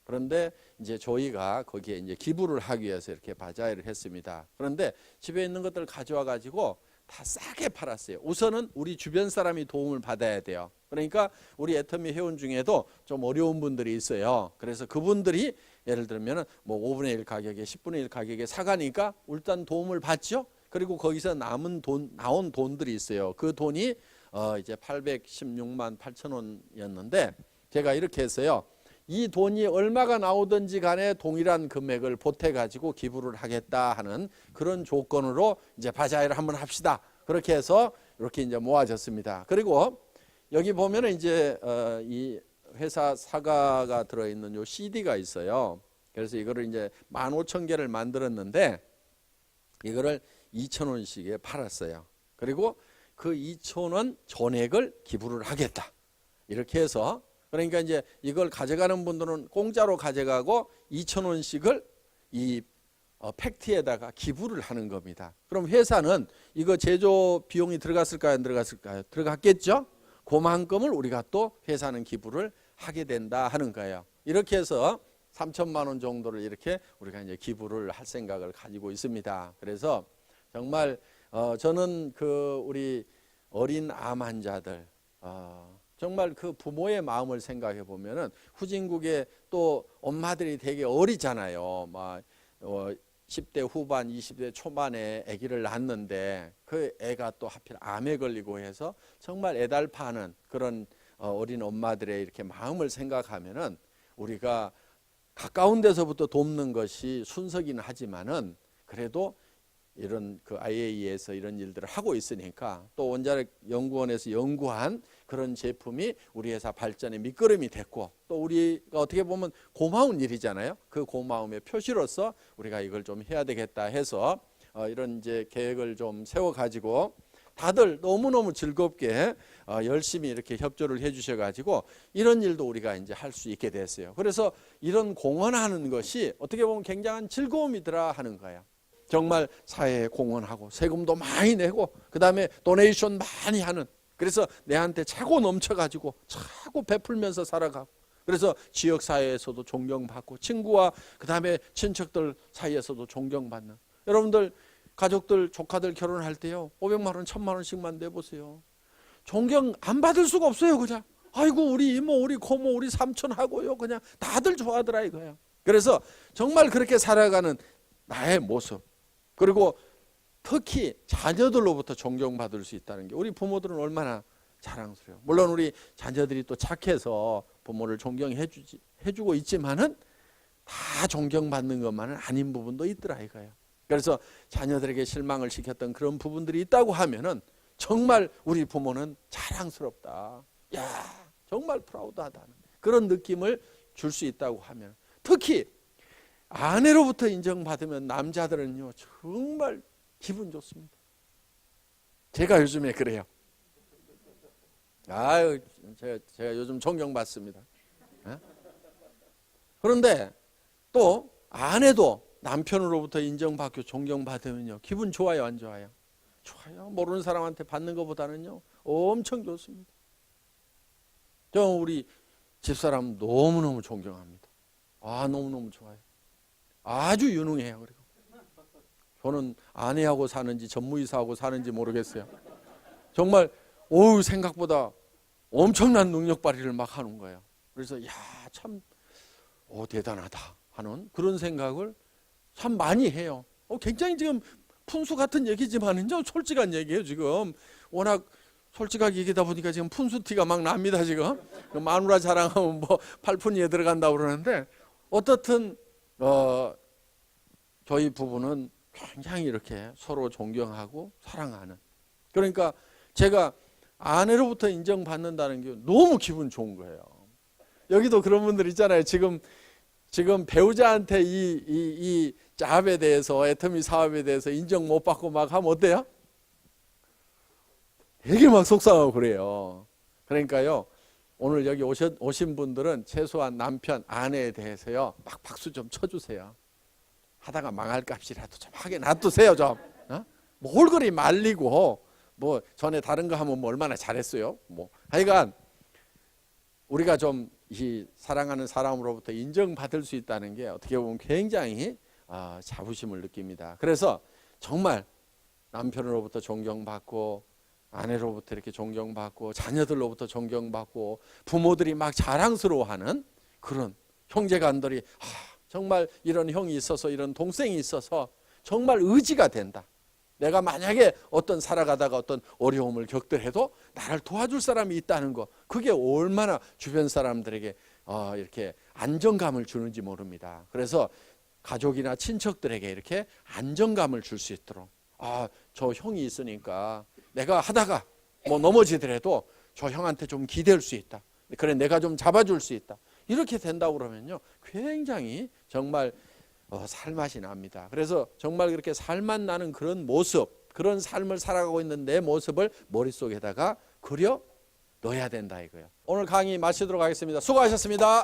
그런데 이제 저희가 거기에 이제 기부를 하기 위해서 이렇게 바자회를 했습니다. 그런데 집에 있는 것들 가져와 가지고 다 싸게 팔았어요. 우선은 우리 주변 사람이 도움을 받아야 돼요. 그러니까 우리 애터미 회원 중에도 좀 어려운 분들이 있어요. 그래서 그분들이 예를 들면 뭐 5분의 1 가격에 10분의 1 가격에 사가니까 일단 도움을 받죠. 그리고 거기서 나온 돈들이 있어요. 그 돈이 이제 816만 8천 원이었는데 제가 이렇게 했어요. 이 돈이 얼마가 나오든지 간에 동일한 금액을 보태 가지고 기부를 하겠다 하는 그런 조건으로 이제 바자회를 한번 합시다. 그렇게 해서 이렇게 이제 모아졌습니다. 그리고 여기 보면은 이제 이 회사 사과가 들어있는 요 CD가 있어요. 그래서 이거를 이제 15,000개를 만들었는데 이거를 2,000원씩에 팔았어요. 그리고 그 2,000원 전액을 기부를 하겠다. 이렇게 해서 그러니까 이제 이걸 가져가는 분들은 공짜로 가져가고 2,000원씩을 이 팩트에다가 기부를 하는 겁니다. 그럼 회사는 이거 제조 비용이 들어갔을까요? 안 들어갔을까요? 들어갔겠죠? 그만큼을 우리가 또 회사는 기부를 하게 된다 하는 거예요. 이렇게 해서 3천만 원 정도를 이렇게 우리가 이제 기부를 할 생각을 가지고 있습니다. 그래서 정말 저는 그 우리 어린 암 환자들 정말 그 부모의 마음을 생각해 보면은 후진국에 또 엄마들이 되게 어리잖아요. 막 10대 후반, 20대 초반에 아기를 낳았는데 그 애가 또 하필 암에 걸리고 해서 정말 애달파는 그런 어린 엄마들의 이렇게 마음을 생각하면은 우리가 가까운 데서부터 돕는 것이 순서기는 하지만은 그래도 이런 그 IAEA에서 이런 일들을 하고 있으니까 또 원자력 연구원에서 연구한 그런 제품이 우리 회사 발전의 밑거름이 됐고 또 우리가 어떻게 보면 고마운 일이잖아요. 그 고마움의 표시로서 우리가 이걸 좀 해야 되겠다 해서 이런 이제 계획을 좀 세워 가지고 다들 너무너무 즐겁게 열심히 이렇게 협조를 해 주셔 가지고 이런 일도 우리가 이제 할 수 있게 됐어요. 그래서 이런 공헌하는 것이 어떻게 보면 굉장한 즐거움이더라 하는 거예요. 정말 사회에 공헌하고 세금도 많이 내고 그다음에 도네이션 많이 하는 그래서 내한테 차고 넘쳐가지고 차고 베풀면서 살아가고 그래서 지역사회에서도 존경받고 친구와 그다음에 친척들 사이에서도 존경받는 여러분들 가족들 조카들 결혼할 때요 500만 원 1,000만 원씩만 내보세요. 존경 안 받을 수가 없어요. 그냥 아이고 우리 이모 우리 고모 우리 삼촌 하고요 그냥 다들 좋아하더라 이거예요. 그래서 정말 그렇게 살아가는 나의 모습 그리고 특히 자녀들로부터 존경받을 수 있다는 게 우리 부모들은 얼마나 자랑스러워요. 물론 우리 자녀들이 또 착해서 부모를 존경해 주고 있지만은 다 존경받는 것만은 아닌 부분도 있더라 이거예요. 그래서 자녀들에게 실망을 시켰던 그런 부분들이 있다고 하면은 정말 우리 부모는 자랑스럽다. 야, 정말 프라우드하다는 그런 느낌을 줄 수 있다고 하면, 특히 아내로부터 인정받으면 남자들은요 정말 기분 좋습니다. 제가 요즘에 그래요. 아유, 제가 요즘 존경받습니다. 그런데 또 아내도 남편으로부터 인정받고 존경받으면요 기분 좋아요, 안 좋아요? 좋아요. 모르는 사람한테 받는 것보다는요 엄청 좋습니다. 저 우리 집사람 너무너무 존경합니다. 아, 너무너무 좋아요. 아주 유능해요. 그리고 저는 아내하고 사는지 전무이사하고 사는지 모르겠어요. 정말 생각보다 엄청난 능력 발휘를 막 하는 거예요. 그래서 참 대단하다 하는 그런 생각을 참 많이 해요. 굉장히 지금 푼수 같은 얘기지만은요 솔직한 얘기예요. 지금 워낙 솔직하게 얘기하다 보니까 지금 푼수 티가 막 납니다. 지금 마누라 자랑하면 뭐 팔푼이에 들어간다고 그러는데, 어떻든 저희 부부는 굉장히 이렇게 서로 존경하고 사랑하는, 그러니까 제가 아내로부터 인정받는다는 게 너무 기분 좋은 거예요. 여기도 그런 분들 있잖아요. 지금 배우자한테 이 잡에 대해서, 애터미 사업에 대해서 인정 못 받고 막 하면 어때요? 되게 막 속상하고 그래요. 그러니까요, 오늘 여기 오신 분들은 최소한 남편, 아내에 대해서요 막 박수 좀 쳐주세요. 하다가 망할 값이라도 좀 하게 놔두세요. 좀 뭐 홀걸이 말리고 뭐 전에 다른 거 하면 뭐 얼마나 잘했어요. 뭐 하여간 우리가 좀 이 사랑하는 사람으로부터 인정받을 수 있다는 게 어떻게 보면 굉장히 자부심을 느낍니다. 그래서 정말 남편으로부터 존경받고, 아내로부터 이렇게 존경받고, 자녀들로부터 존경받고, 부모들이 막 자랑스러워하는 그런 형제간들이 정말 이런 형이 있어서, 이런 동생이 있어서 정말 의지가 된다. 내가 만약에 어떤 살아가다가 어떤 어려움을 겪더라도 나를 도와줄 사람이 있다는 거, 그게 얼마나 주변 사람들에게 이렇게 안정감을 주는지 모릅니다. 그래서 가족이나 친척들에게 이렇게 안정감을 줄 수 있도록, 저 형이 있으니까 내가 하다가 뭐 넘어지더라도 저 형한테 좀 기댈 수 있다. 그래, 내가 좀 잡아줄 수 있다. 이렇게 된다고 그러면요 굉장히 정말 살맛이 납니다. 그래서 정말 그렇게 살맛 나는 그런 모습, 그런 삶을 살아가고 있는 내 모습을 머릿속에다가 그려 넣어야 된다 이거예요. 오늘 강의 마치도록 하겠습니다. 수고하셨습니다.